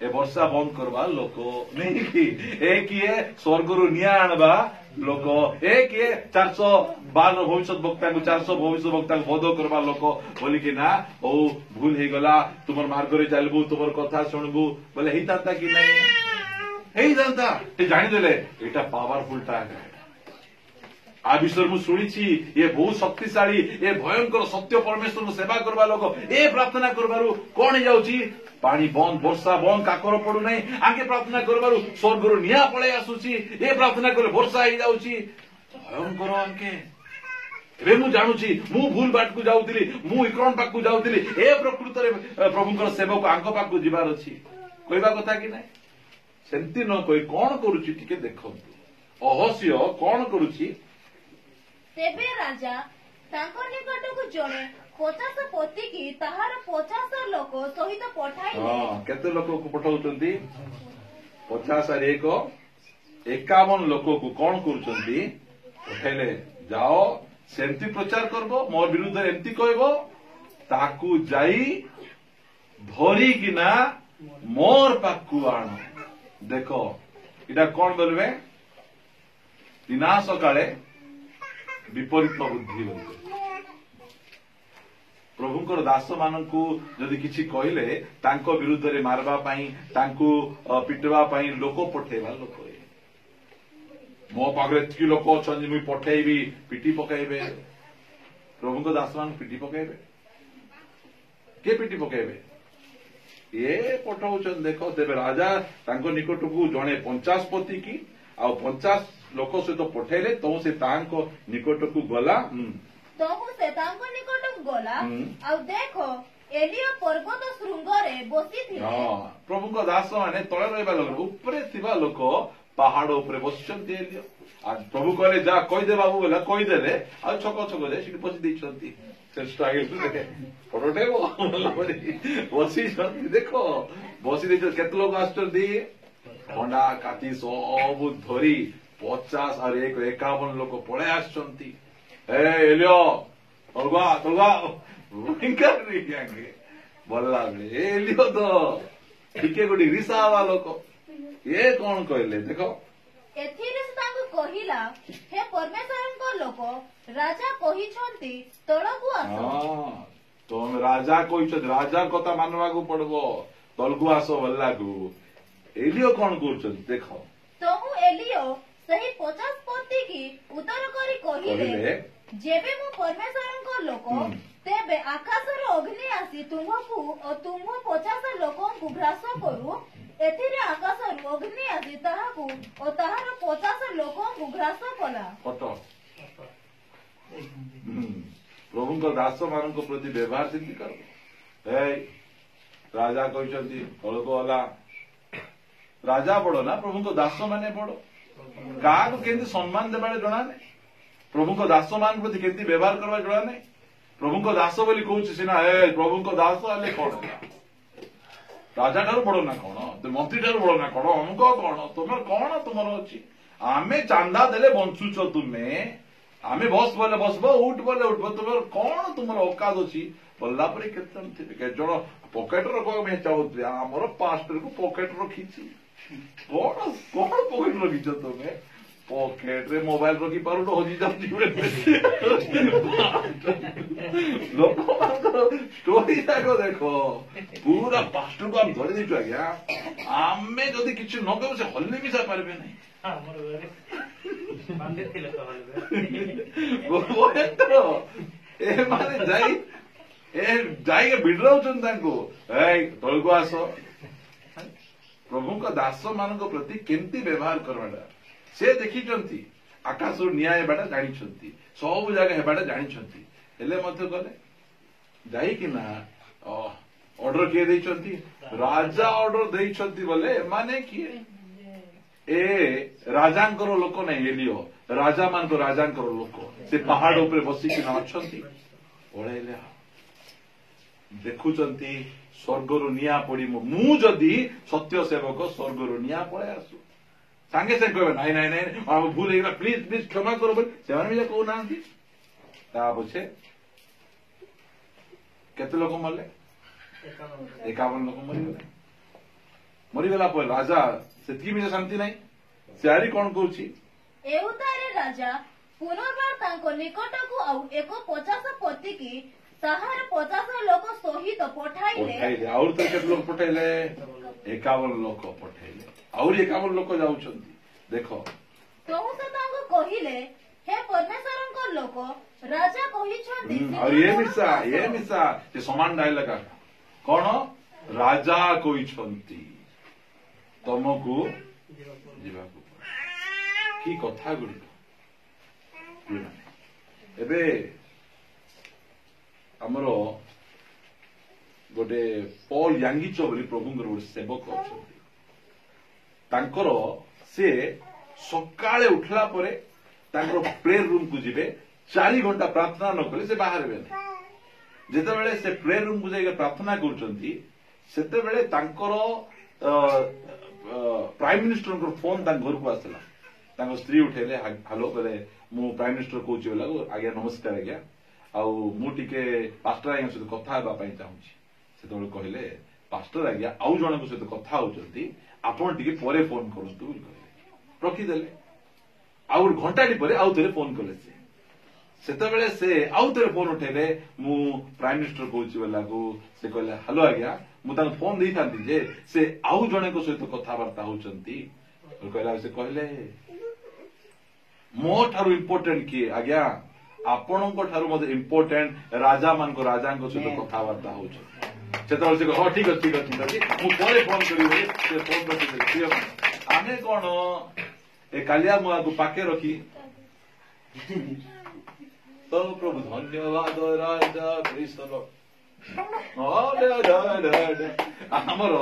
ଏ ବର୍ଷା ବନ୍ଦ କରବା ଲୋକ नहीं कि ए किए स्वर्गरू निया आनबा लोक ए किए 412 भविष्य वक्ता को 400 भविष्य वक्ता को बोध करवा लोक बोली कि ना ओ भूल हे गला तुमर मार्ग रे चलबू तुमर कथा सुनबू बोले हेई तांता कि नहीं हेई तांता ते जानि देले एटा पावरफुल टा है आ विषय मु शुणी ये बहुत शक्तिशाली ये भयंकर सत्य परमेश्वर सेवा करवा लोक ए प्रार्थना करबारु कोन जाउची पानी बंद वर्षा बंद काकर पड़ू नहीं आगे प्रार्थना करबारु स्वर्गरु निया पळे आसुची ए प्रार्थना करे वर्षा ही जाउची भयंकर आंके एबे मु जानुची मु भूल बाट को जाउतिली मु इकरण पाक को जाउतिली ए प्रकृत रे प्रभुकर सेवक आंक पाक को जिबार अछि कहबा कथा कि नहीं सेंती न कोई कोन करूची टिके देखंतु अहस्य कोन करूची तेबे राजा तांको निकटକୁ जणे 50 पति की ताहार 50 लोक सहित पठाइले केते लोक को पठाउचंती 50 और 1 51 लोक को कोन करूचंती पठाइले जाओ सेंती प्रचार करबो मोर विरुद्ध एंती कहबो ताकू जाई धरी किना मोर पाकू आण देखो इटा कोन बोलबे दिना सकाळे विपरीत बुद्धि प्रभुंकर दास मानकू जदि किछि कहले तांको विरुद्ध रे मारबा पई तांको पिटवा पई लोक पठेबा लोक मो पागरे कि लोक छन मुई पठेबी पिटी पकाइबे प्रभुंकर दास मान पिटी पकाइबे के पिटी पकाइबे ए पठाउछन देखो तेबे राजा तांको निकटकू जणे 50 पति की आ 50 लोक सहित पठेले तो से तांको निकटकू गला तो से तांको निकटकू गला आ देखो एलियो पर्वत शृंगरे बसिथिले प्रभुको दास माने तळे रहबा लोक ऊपरे थिबा लोक पहाड़ ऊपरे बसिचंती एलियो आ प्रभु कहले जा कहि दे बाबू बोला कहि देले आ छको छको जे सिटी बसि दैछंती से स्ट्रगल देखे परोटे बसि छंती देखो बसि दैछ केते लोक आछंती होंडा काटी सब धरी 50 और 51 लोक पळे आछंती ए एलियो तलगा तलगा भयंकर रे गंगे बोलला एलियो तो ठीके गोडी रिसावा लोक ये कौन कहले देखो एथिरे से तांको कहिला हे परमेश्वरन को लोक राजा कहि छंती तळगु आसो तुम राजा कहि राजा कथा मानवा को पड़बो तलगु आसो बल्लागु एलियो कौन करछन देखो तो एलियो सही 50 पति की उत्तर करी कहिले जेबे मु परमेश्वरन को लोक तेबे आकाशर अग्नि आसी तुमको और तुम 50 लोकों को ग्रास करू एथिरे आकाशर अग्नि आसी ताहाकू और ताहार 50 लोकों को ग्रास कला फटो प्रभुଙ୍କ दास ମାନଙ୍କ प्रति व्यवहार सिद्धि करो ए राजा कहछंती तळको वाला राजा बड़ो ना प्रभुଙ୍କ दास माने बड़ो का को केंती सम्मान देबाले जणा नै प्रभुଙ୍କ दास मान प्रति केंती व्यवहार करबा जणा नै प्रभुଙ୍କ दास बोली कहउछि सिना ए प्रभुଙ୍କ दास आले कोन राजा ठार बड़ो ना कोन तो मंत्री ठार बड़ो ना कोन हमको कोन तुमर कोन तुमर अछि आमे चांदा देले बंचुछ तुमे आमे बस बोले बसबो उठ बोले उठबो तुमर कोन तुमर औकात अछि बोलला परे केतन थिबे के जण पॉकेट रखो में चाहत हमर पास्टर को पॉकेट रखिछि कोन कोन पॉकेट रखिछ तुमे पॉकेट रे मोबाइल रखी पारू तो हजी जाती लोक स्टोरी जाको देखो पूरा पास्टर को हम धरि दिछु आज्ञा आमे जदी किछ न कहू से हल्ली भी सा पारबे नहीं बांधे थिले तो हल्ले वो तो ए माने जाई के बिडराउ छन तांको ए तळको आसो प्रभु का दास मान प्रति केंती व्यवहार करवाटा से देखी आकाश निया हेबाटा जानी सब जगह हेबाटा जानी हेले मध्य गले जाइकिना ऑर्डर किए देइछंती राजा ऑर्डर देइछंती बोले माने किए ए राजांकर लोक नहीं एलियो राजा मान को राजांकर लोक से पहाड़ ऊपर बसिकिना अछंती ओळेले देखुचंती स्वर्गरु निया पड़ी मु जदि सत्य सेवक स्वर्गरु निया पळे आसु ସାଙ୍ଗେ ସାଙ୍ଗେ କହିବେ ନାଇଁ ନାଇଁ ନାଇଁ ଆମ ଭୁଲ ହେଇଗଲା ପ୍ଲିଜ ପ୍ଲିଜ କ୍ଷମା କର ବୋଲି ସେମାନେ ବି କହୁନାହାନ୍ତି। ତା ପଛେ କେତେ ଲୋକ ମରିଲେ? 51 ଲୋକ ମରିଗଲେ। ମରିଗଲା ପରେ ରାଜା ସେତିକି ବି ଶାନ୍ତି ନାହିଁ। ସେ ଆରି କଣ କହୁଛି? ଏଉତାରେ ରାଜା ପୁନର୍ବାର ତାଙ୍କ ନିକଟକୁ ଆଉ ଏକ 50 ପତିକି ତାହାର 50 ଲୋକ ସହିତ ପଠାଇଲେ। ଆହୁରି ତ କେତେ ଲୋକ ପଠାଇଲେ? 51 ଲୋକ ପଠାଇଲେ। ଆହୁରି 51 ଲୋକ ଯାଉଛନ୍ତି। ଦେଖ ତହୁ ସେ ତାଙ୍କୁ କହିଲେ ହେ ପରମେଶ୍ୱରଙ୍କ ଲୋକ ରାଜା କହିଛନ୍ତି। ଆଉ ଏ ମିଶା ସେ ସମାନ ଡାଇଲଗ କଣ? ରାଜା କହିଛନ୍ତି ତମକୁ ଯିବାକୁ କି କଥା ଗୁଡିକ। ଏବେ ଆମର ଗୋଟେ ପଲ ୟାଙ୍ଗିଚ ବୋଲି ପ୍ରଭୁଙ୍କର ଗୋଟେ ସେବକ ଅଛନ୍ତି। ତାଙ୍କର ସେ ସକାଳେ ଉଠିଲା ପରେ ତାଙ୍କର ପ୍ରେୟର ରୁମ୍ କୁ ଯିବେ। 4 ଘଣ୍ଟା ପ୍ରାର୍ଥନା ନ କଲେ ସେ ବାହାରିବେ ନାହିଁ। ଯେତେବେଳେ ସେ ପ୍ରେୟର ରୁମ୍ କୁ ଯାଇକି ପ୍ରାର୍ଥନା କରୁଛନ୍ତି ସେତେବେଳେ ତାଙ୍କର ପ୍ରାଇମ ମିନିଷ୍ଟରଙ୍କର ଫୋନ ତାଙ୍କ ଘରକୁ ଆସିଲା। ତାଙ୍କ ସ୍ତ୍ରୀ ଉଠେଇଲେ ହାଲୋ କହିଲେ ମୁଁ ପ୍ରାଇମ ମିନିଷ୍ଟର କହୁଛି ବୋଲେ ଆଜ୍ଞା ନମସ୍କାର ଆଜ୍ଞା ଆଉ ମୁଁ ଟିକେ ପାଷ୍ଟର ଆଜ୍ଞା ସହିତ କଥା ହେବା ପାଇଁ ଚାହୁଁଛି। ସେତେବେଳେ କହିଲେ ପାଷ୍ଟର ଆଜ୍ଞା ଆଉ ଜଣଙ୍କ ସହିତ କଥା ହଉଛନ୍ତି ଆପଣ ଟିକେ ପରେ ଫୋନ କରନ୍ତୁ ବୋଲି କହିଲେ। ରଖିଦେଲେ। ଆଉ ଗୋଟେ ଘଣ୍ଟାଟି ପରେ ଆଉ ଥରେ ଫୋନ କଲେ। ସେତେବେଳେ ସେ ଆଉ ଥରେ ଫୋନ ଉଠେଇଲେ ମୁଁ ପ୍ରାଇମ ମିନିଷ୍ଟର କହୁଛି ବୋଲାକୁ ସେ କହିଲେ ହାଲୋ ଆଜ୍ଞା ମୁଁ ତାଙ୍କୁ ଫୋନ ଦେଇଥାନ୍ତି ଯେ ସେ ଆଉ ଜଣଙ୍କ ସହିତ କଥାବାର୍ତ୍ତା ହଉଛନ୍ତି। କହିଲା ସେ କହିଲେ ମୋ ଠାରୁ ଇମ୍ପୋର୍ଟାଣ୍ଟ କିଏ? ଆଜ୍ଞା ଆପଣଙ୍କ ଠାରୁ ମତେ ଇମ୍ପୋର୍ଟାଣ୍ଟ ରାଜାଙ୍କ ସହିତ କଥାବାର୍ତ୍ତା ହଉଛନ୍ତି। ସେତେବେଳେ ସେ ହଁ ଠିକ ଅଛି ମୁଁ ପରେ ଫୋନ କରିବି। ସେ ଫୋନ ରଖିଦେଲେ। ଆମେ କଣ ଏ କାଲିଆ ମୁଆକୁ ପାଖେ ରଖି ତ ପ୍ରଭୁ ଧନ୍ୟବାଦ ରାଜା ଆମର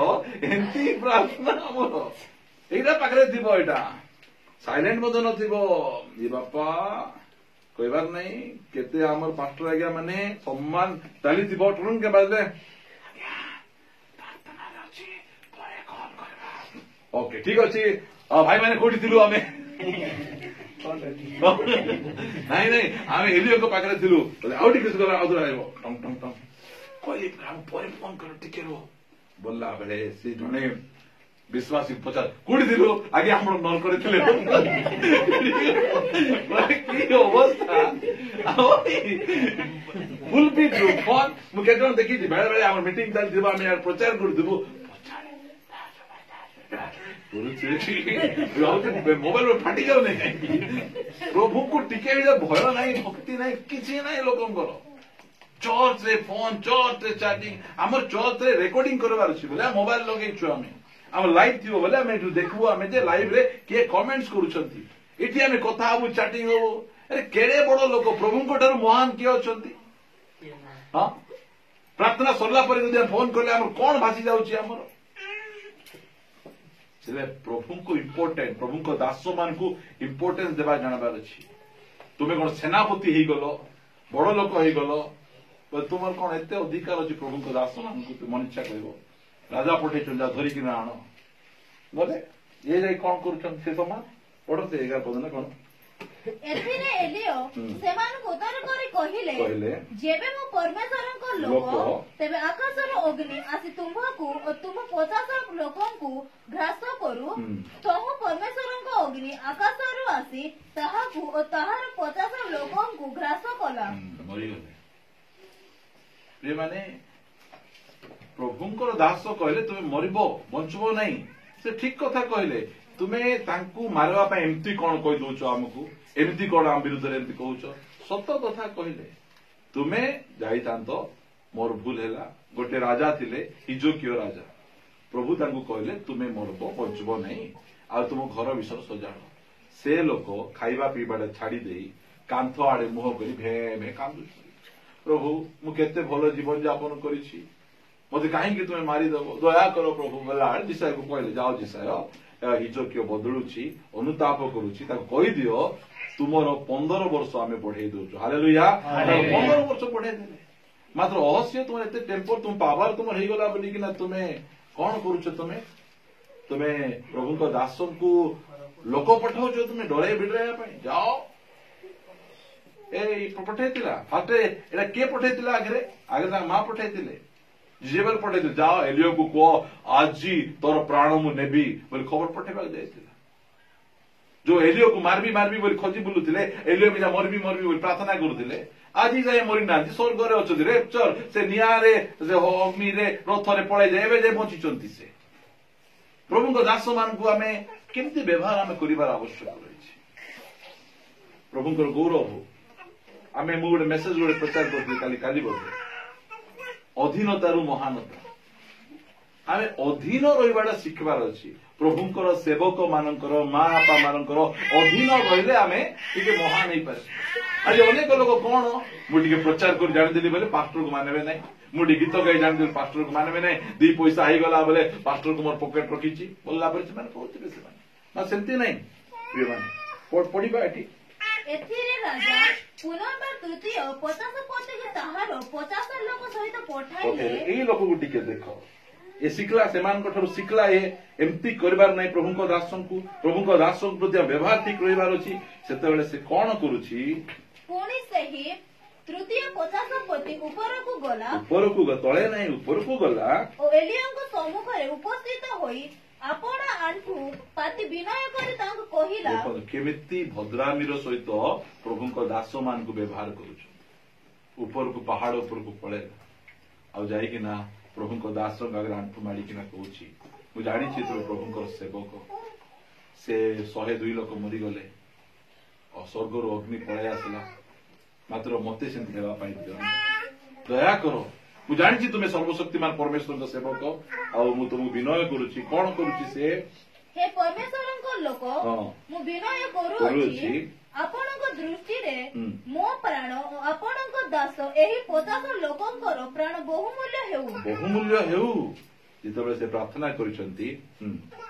ଏମିତି ପ୍ରାର୍ଥନା ଆମର ଏଇଟା ପାଖରେ ଥିବ। ଏଇଟା ସାଇଲେଣ୍ଟ ମଧ୍ୟ ନଥିବ। ବାପା କହିବାର ନାହିଁ କେତେ ଆମର ପାଷ୍ଟର ଆଜ୍ଞା ମାନେ ସମ୍ମାନ ଚାଲିଥିବ। ଟୁଣୁକେ ବାଜିଲେ ଓକେ ଠିକ ଅଛି ଭାଇ ମାନେ କୋଉଠି ଥିଲୁ ଆମେ? ନାଇଁ ନାଇଁ ଆମେ ଏଲିଓଙ୍କ ପାଖରେ ଥିଲୁ। ଆଉ ଟିକେ ଆଉ ଥରେ ଆସିବ ଟଙ୍ଗ ଟଙ୍ଗ ଟଙ୍ଗ କହିଲି ପରେ ଫୋନ କର ଟିକେ ରୁହ। ବୋଲା ବେଳେ ସେ ଜଣେ ବିଶ୍ୱାସୀ ପଚାର କୋଉଠି ଥିଲୁ? ଆଜ୍ଞା ଆମର ନରକରେ ଥିଲେ। କି ଅବସ୍ଥା ଫୁଲ ପିଟ୍ ଫୋନ ମୁଁ କେତେ ଜଣ ଦେଖିଛି। ବେଳେ ବେଳେ ଆମର ମିଟିଂ ଚାଲିଥିବ ଆମେ ପ୍ରଚାର କରୁଥିବୁ ମୋବାଇଲ ଫାଟି ଯାଉନି କାହିଁକି? ପ୍ରଭୁଙ୍କୁ ଟିକେ ବି ଭୟ ନାହିଁ ଭକ୍ତି ନାହିଁ କିଛି ନାହିଁ ଲୋକଙ୍କର। ଚର୍ଚ୍ଚରେ ଫୋନ ଚର୍ଚ୍ଚରେ ଚାଟିଂ ଆମର ଚର୍ଚ୍ଚରେ ରେକର୍ଡିଂ କରିବାର ଅଛି ବୋଲେ ମୋବାଇଲ ଲଗେଇଛୁ ଆମେ। ଆମ ଲାଇଭ ଥିବ ବୋଲେ ଆମେ ଏଠୁ ଦେଖିବୁ ଆମେ ଯେ ଲାଇଭରେ କିଏ କମେଣ୍ଟସ କରୁଛନ୍ତି। ଏଠି ଆମେ କଥା ହବୁ ଚାଟିଂ ହବୁ। ଆରେ କେଡେ ବଡ ଲୋକ ପ୍ରଭୁଙ୍କ ଠାରୁ ମହାନ କିଏ ଅଛନ୍ତି? ହଁ ପ୍ରାର୍ଥନା ସରିଲା ପରେ ଯଦି ଫୋନ କଲେ ଆମର କଣ ଭାସି ଯାଉଛି ଆମର? ସେ ପ୍ରଭୁଙ୍କୁ ଇମ୍ପୋର୍ଟାଣ୍ଟ ପ୍ରଭୁଙ୍କ ଦାସ ମାନଙ୍କୁ ଇମ୍ପୋର୍ଟାନ୍ସ ଦେବା ଜାଣିବାର ଅଛି। ତୁମେ କଣ ସେନାପତି ହେଇଗଲ ବଡ ଲୋକ ହେଇଗଲ ତୁମର କଣ ଏତେ ଅଧିକାର ଅଛି ପ୍ରଭୁଙ୍କ ଦାସ ମାନଙ୍କୁ ମନ ଇଚ୍ଛା କରିବ? ରାଜା ପଠେଇଛନ୍ତି ଯା ଧରିକିନା ଆଣ ବୋଲେ ଇଏ ଯାଇ କଣ କରୁଛନ୍ତି? ସେ ସମାନ ପଢନ୍ତି 11 ପଦ ନା କଣ? ଏଥିରେ ଏଲିଓ ସେମାନଙ୍କୁ ଉତ୍ତର କରି କହିଲେ ଯେବେ ମୁଁ ପରମେଶ୍ୱରଙ୍କ ଲୋକ ତେବେ ଆକାଶର ଅଗ୍ନି ଆସି ତୁମ୍ଭକୁ ଓ ତୁମ 50 ଲୋକଙ୍କୁ ଗ୍ରାସ କରୁ। ତହୁ ପରମେଶ୍ୱରଙ୍କ ଅଗ୍ନି ଆକାଶରୁ ଆସି ତାହାକୁ ଓ ତାହାର 50 ଲୋକଙ୍କୁ ଗ୍ରାସ କଲା। ମାନେ ପ୍ରଭୁଙ୍କର ଦାସ କହିଲେ ତୁମେ ମରିବ ବଞ୍ଚିବ ନାହିଁ। ସେ ଠିକ କଥା କହିଲେ। ତୁମେ ତାଙ୍କୁ ମାରିବା ପାଇଁ ଏମିତି କଣ କହିଦଉଛ ଆମକୁ? ଏମିତି କଣ ଆମ ବିରୁଦ୍ଧରେ ଏମିତି କହୁଛ? ସତ କଥା କହିଲେ ତୁମେ ଯାଇଥାନ୍ତ। ମୋର ଭୁଲ ହେଲା। ଗୋଟେ ରାଜା ଥିଲେ ହିଜୋକିଓ ରାଜା। ପ୍ରଭୁ ତାଙ୍କୁ କହିଲେ ତୁମେ ମରିବ ବଞ୍ଚିବ ନାହିଁ ଆଉ ତୁମ ଘର ବିଷୟ ସଜାଡ। ସେ ଲୋକ ଖାଇବା ପିଇବାଟା ଛାଡି ଦେଇ କାନ୍ଥ ଆଡେ ମୁହଁ କରି ଭେ ଭେ କାନ୍ଦୁଛି। ପ୍ରଭୁ ମୁଁ କେତେ ଭଲ ଜୀବନ ଯାପନ କରିଛି ମତେ କାହିଁକି ତୁମେ ମାରିଦବ? ଦୟା କର ପ୍ରଭୁ। ବୋଲା ଜିସାକୁ କହିଲେ ଯାଅ ଜିସାୟ ହିଜୋକିଓ ବଦଳୁଛି ଅନୁତାପ କରୁଛି ତାକୁ କହିଦିଅ ତୁମର 15 ବର୍ଷ ଆମେ ବଢେଇ ଦଉଛୁ। ହାଲେଲୁୟା। 15 ବର୍ଷ ବଢେଇ ଦେଲେ। ମାତ୍ର ଅହସ୍ୟ ତୁମର ଏତେ ଟେମ୍ପର ତୁମ ପାୱାର ତୁମର ହେଇଗଲା ବୋଲିକିନା ତୁମେ କଣ କରୁଛ? ତୁମେ ପ୍ରଭୁଙ୍କ ଦାସଙ୍କୁ लोक पठाउछ तुमे डरे बिडराया ପାଇଁ ଯାଅ ए पठाइथिला फाटे एटा के पठाइथिला आगे ता मां पठाइथिले जेबल पठाइथिले जाओ एलियो को कह आज तोर प्राण मु नेबी बोली खबर पठाइबा जायथिला जो एलियो को मारबी बोली खोजी बुलुथिले एलियो बिना मरबी बोली प्रार्थना करुथिले आज जाए मरी ना स्वर्ग रे अछथि रेप्चर से नियारे से अग्नि रे रथ रे पळै जाय एबे जे बचिचंती से प्रभु को दास मान को हमें केमती व्यवहार हमें करिवार आवश्यक रही प्रभु को गौरव हो आमे मु गोटे मेसेज गोटे प्रचार करथि काली बोले अधीनतारू महानता आमे अधीन रहिबाटा शिखबार अछि प्रभुंकर सेवक मानकर माँ बापा मानकर अधीन रहिले आमे टिके महान नहीं पारे आज अनेक लोक कौन मुझे प्रचार कर जानी बोले पास्टर को मानवे ना मुझे गीत गाई जानी पास्टर को मानवे ना दी पैसा हो गला बोले पास्टर को मोर पॉकेट रखी बोलला कहते सेमती नहीं प्रिय माने पढ़ा एटी एथिरे राजा पुनर्बार तृतीय 50 पति के ताहारो 50 लोक सहित पठाइले एई लोक को टिके देखो ये शिखला सेमान को शिखला ये एमती करबार नहीं प्रभु को दास को प्रति व्यवहार ठीक रहिबार अछि सेतेबेले से कोन करूछि पुणी सही तृतीय 50 पति ऊपर को तले नहीं ऊपर को गला ओ एलिया को सम्मुख रे उपस्थित होई आपण आंठू पाति विनय करी तांको कहिला देखो केमिति भद्रामीर सहित प्रभु को दास मान को व्यवहार करूछ ऊपर को पहाड़ ऊपर को पळे आ जाई कि ना प्रभु को दास आगे आंठू माड़ी कि ना कहूची मु जानी तोर प्रभु सेवक से 102 लोक मरीगले और स्वर्गर अग्नि पळै आसला मात्र मते सेंति हेबा पाई दया करो मु जानी तुम्हें सर्वशक्तिमान परमेश्वर सेवक आ मु तुमको विनय करूची कोन करूची से हे परमेश्वर को लोक मु विनय करूची आपणक दृष्टि रे मो प्राण आपणक दास एही 50 लोकंकर प्राण बहुमूल्य हेउ जेतबे से प्रार्थना करिसंती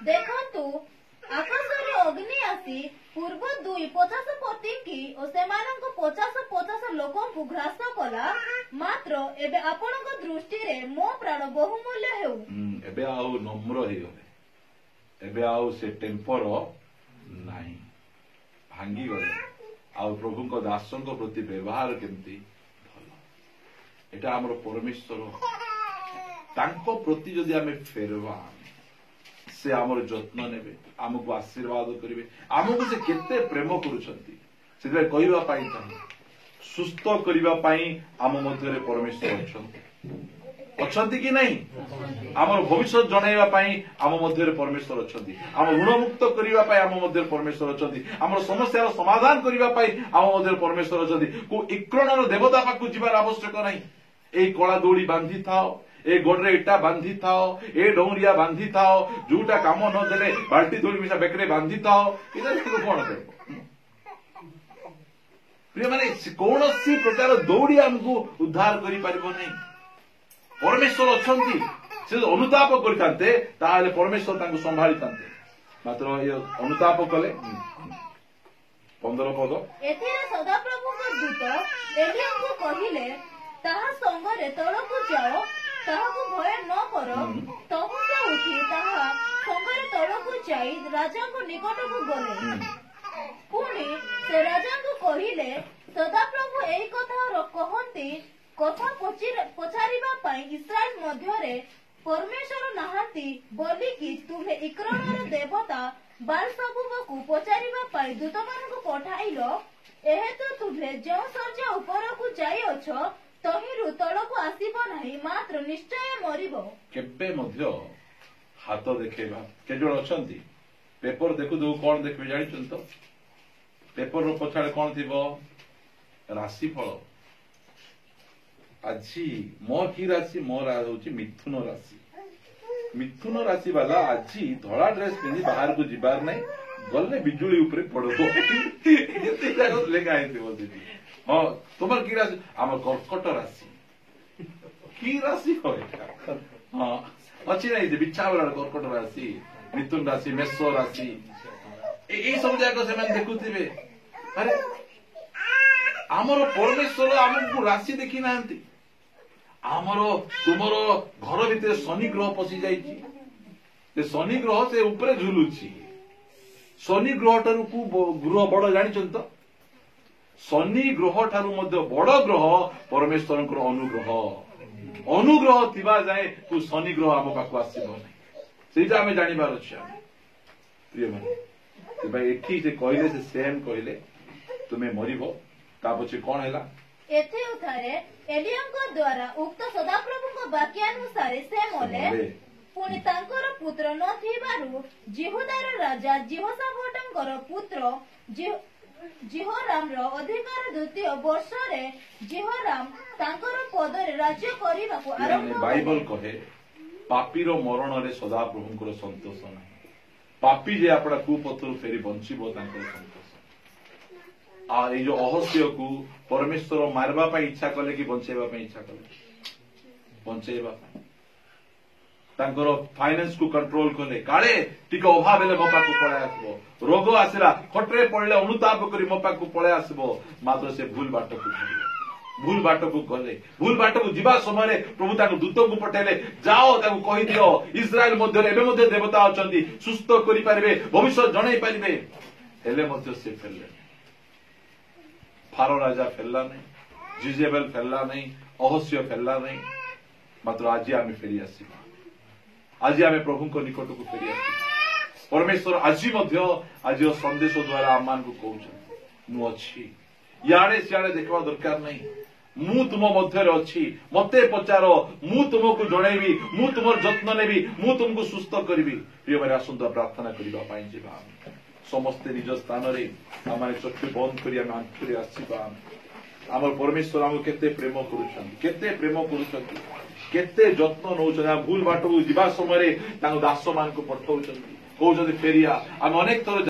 देखंतु आकाश रे अग्नि आसी पूर्व 50 पति की ओ सेमानक 50 लोकन को ग्रास कला मात्र एबे आपणक दृष्टि रे मो प्राण बहुमूल्य हेउ एबे आउ नम्र हे गले एबे आउ से टेम्पर नाही भांगी गले आउ प्रभु को दासों प्रति व्यवहार केमती भल एटा हमर परमेश्वर तांको प्रति जदि आमे फेरवा से हमर जत्न नेबे हमको आशीर्वाद करिवे हमको से केते प्रेम करूछंती सेबे कहिबा पाई ताही सुस्थ करिबा पाई हम मध्य रे परमेश्वर अछंती कि नहीं आमर भविष्य जणाइबा पाई आम मध्य रे परमेश्वर अछंती आम ऋण मुक्त करिबा पाई आम मध्य परमेश्वर अछंती आमर समस्या समाधान करिबा पाई आम मध्य परमेश्वर अछंती को इक्रणर देवता पाकु जिबार आवश्यक नहीं ए कला दौड़ी बांधी थाओ ए गोडरे इटा बांधी थाओ ए डौरिया बांधी थाओ जोटा काम न देले बाल्टी दौड़ी मिसा बेकरे बांधी थाओ इधर कोन करबो प्रिय माने कौनसी प्रकार दौड़ी हमको उद्धार करि परिबो नहीं परमेश्वर अछंती से अनुताप करते परमेश्वर तांको संभाली तांते मात्र ये अनुताप कले 15 पद एथिरे सदाप्रभु को दूत एलिया को कहिले ताहा संगरे तळकु जाओ ताहाको भय न करो तहु से उठी ताहा संगरे तळकु जाई राजा को निकट को गले पुनी से राजा को कहिले सदाप्रभु एई कथा कहंती कथा पचारिबा पाई इस्राएल मध्यरे परमेश्वर नाहांती बोली कि तुम्हे इक्रणर देवता बालसबूब को पचारिबा पाई दूत मानक पठाइलो एहेतु तुम्हे जो सर्ज ऊपर को जाई अछो तहिरु तळको आसीबो नाही मात्र निश्चय मरिबो केबे मध्य हाथ देखेबा केजोड अछंती पेपर देखु दो कोन देखबे जानि छंतो पेपर रो पछाडे कोन थिबो राशिफल আজি मो की राशि मोर होची मिथुन राशि वाला আজি धड़ा ड्रेस पिंधि बाहर को जिबार नहीं गले बिजुली ऊपर पड़बो एते जागो लेगा आइते बोलती हां तुम्हार की राशि हमर कर्कट राशि की राशि होय हां अछि नहीं जे बिच्छा वाला कर्कट राशि मिथुन राशि मेष राशि ए सब जाको से मन देखुथिबे अरे हमर परमेश्वर हमको राशि देखि नांती आमर तुमर घर भितर शनि ग्रह पशि जाइए शनि ग्रह से ऊपर झुलुची शनि ग्रह ठारू ग्रह बड़ जानी तो शनि ग्रह ठारू बड़ ग्रह परमेश्वर अनुग्रह थिबा जाए तू शनि ग्रह आम पाक आसब ना आम जानवर अच्छे प्रिय भाई एठी से कहले से सेम कहले तुम्हें मरिब ता पछे कौन है एलियाଙ୍କ द्वारा उक्त सदाप्रभुଙ୍କ वाक्यानुसार से मले पुणी तांकर पुत्र नथिबारु जिहुदार राजा जिहोशाफाटଙ୍କର पुत्र जिहोरामର अधिकार द्वितीय वर्ष रे जिहोराम तांकर पदरे राज्य करिबाकु आरंभ बाइबल कहे पापीर मरण रे सदाप्रभुଙ୍କର संतोष नाही पापी जे आपड़ा कुपथरु फेरी बंचिबो तांकर संतोष आ ये जो अहस्य को परमेश्वर मारवा पाई इच्छा कले कि बंचेबा पाई इच्छा कले बंचेबा पाई तांकर फाइनेंस को कंट्रोल कले काले टिके अभाव हेले मो पाकु पळे आसबो रोग आसिला खटरे पड़ले अनुताप करी मो पाकु पळे आसबो मात्र से भूल बाट को गले भूल बाट को जीवा समय प्रभु ताको दूत को पठेले जाओ ताको कहि दियो इस्राएल मध्य एबे मध्य देवता अछंती सुस्त करि पारिबे भविष्य जणाई पारिबे हेले मध्य से फेलले फारो राजा फेलला नहीं जिजेबेल फेलला नहीं अहस्य फेलला नहीं मात्र आज आम फेरी आसवा आज आम प्रभु निकट को फेरी आस परमेश्वर आज आज संदेश द्वारा आम मान को कहते मु अच्छी इे सियाड़े देखा दरकार नहीं मु तुम मध्य अच्छी मते पचार मु तुमको जनईबी मु तुम जत्न नेबी मु तुमको सुस्थ करी प्रिय भाई आसंता प्रार्थना करने जा समस्ते निज स्थान आम चक्षु बंद कर आंखुरी आसवा आम परमेश्वर आम केते प्रेम करुछंती केते जत्न नौ भूल बाट को जीवा समय दास मान को पठाउछंती कहउछंती फेरिया आम अनेक थर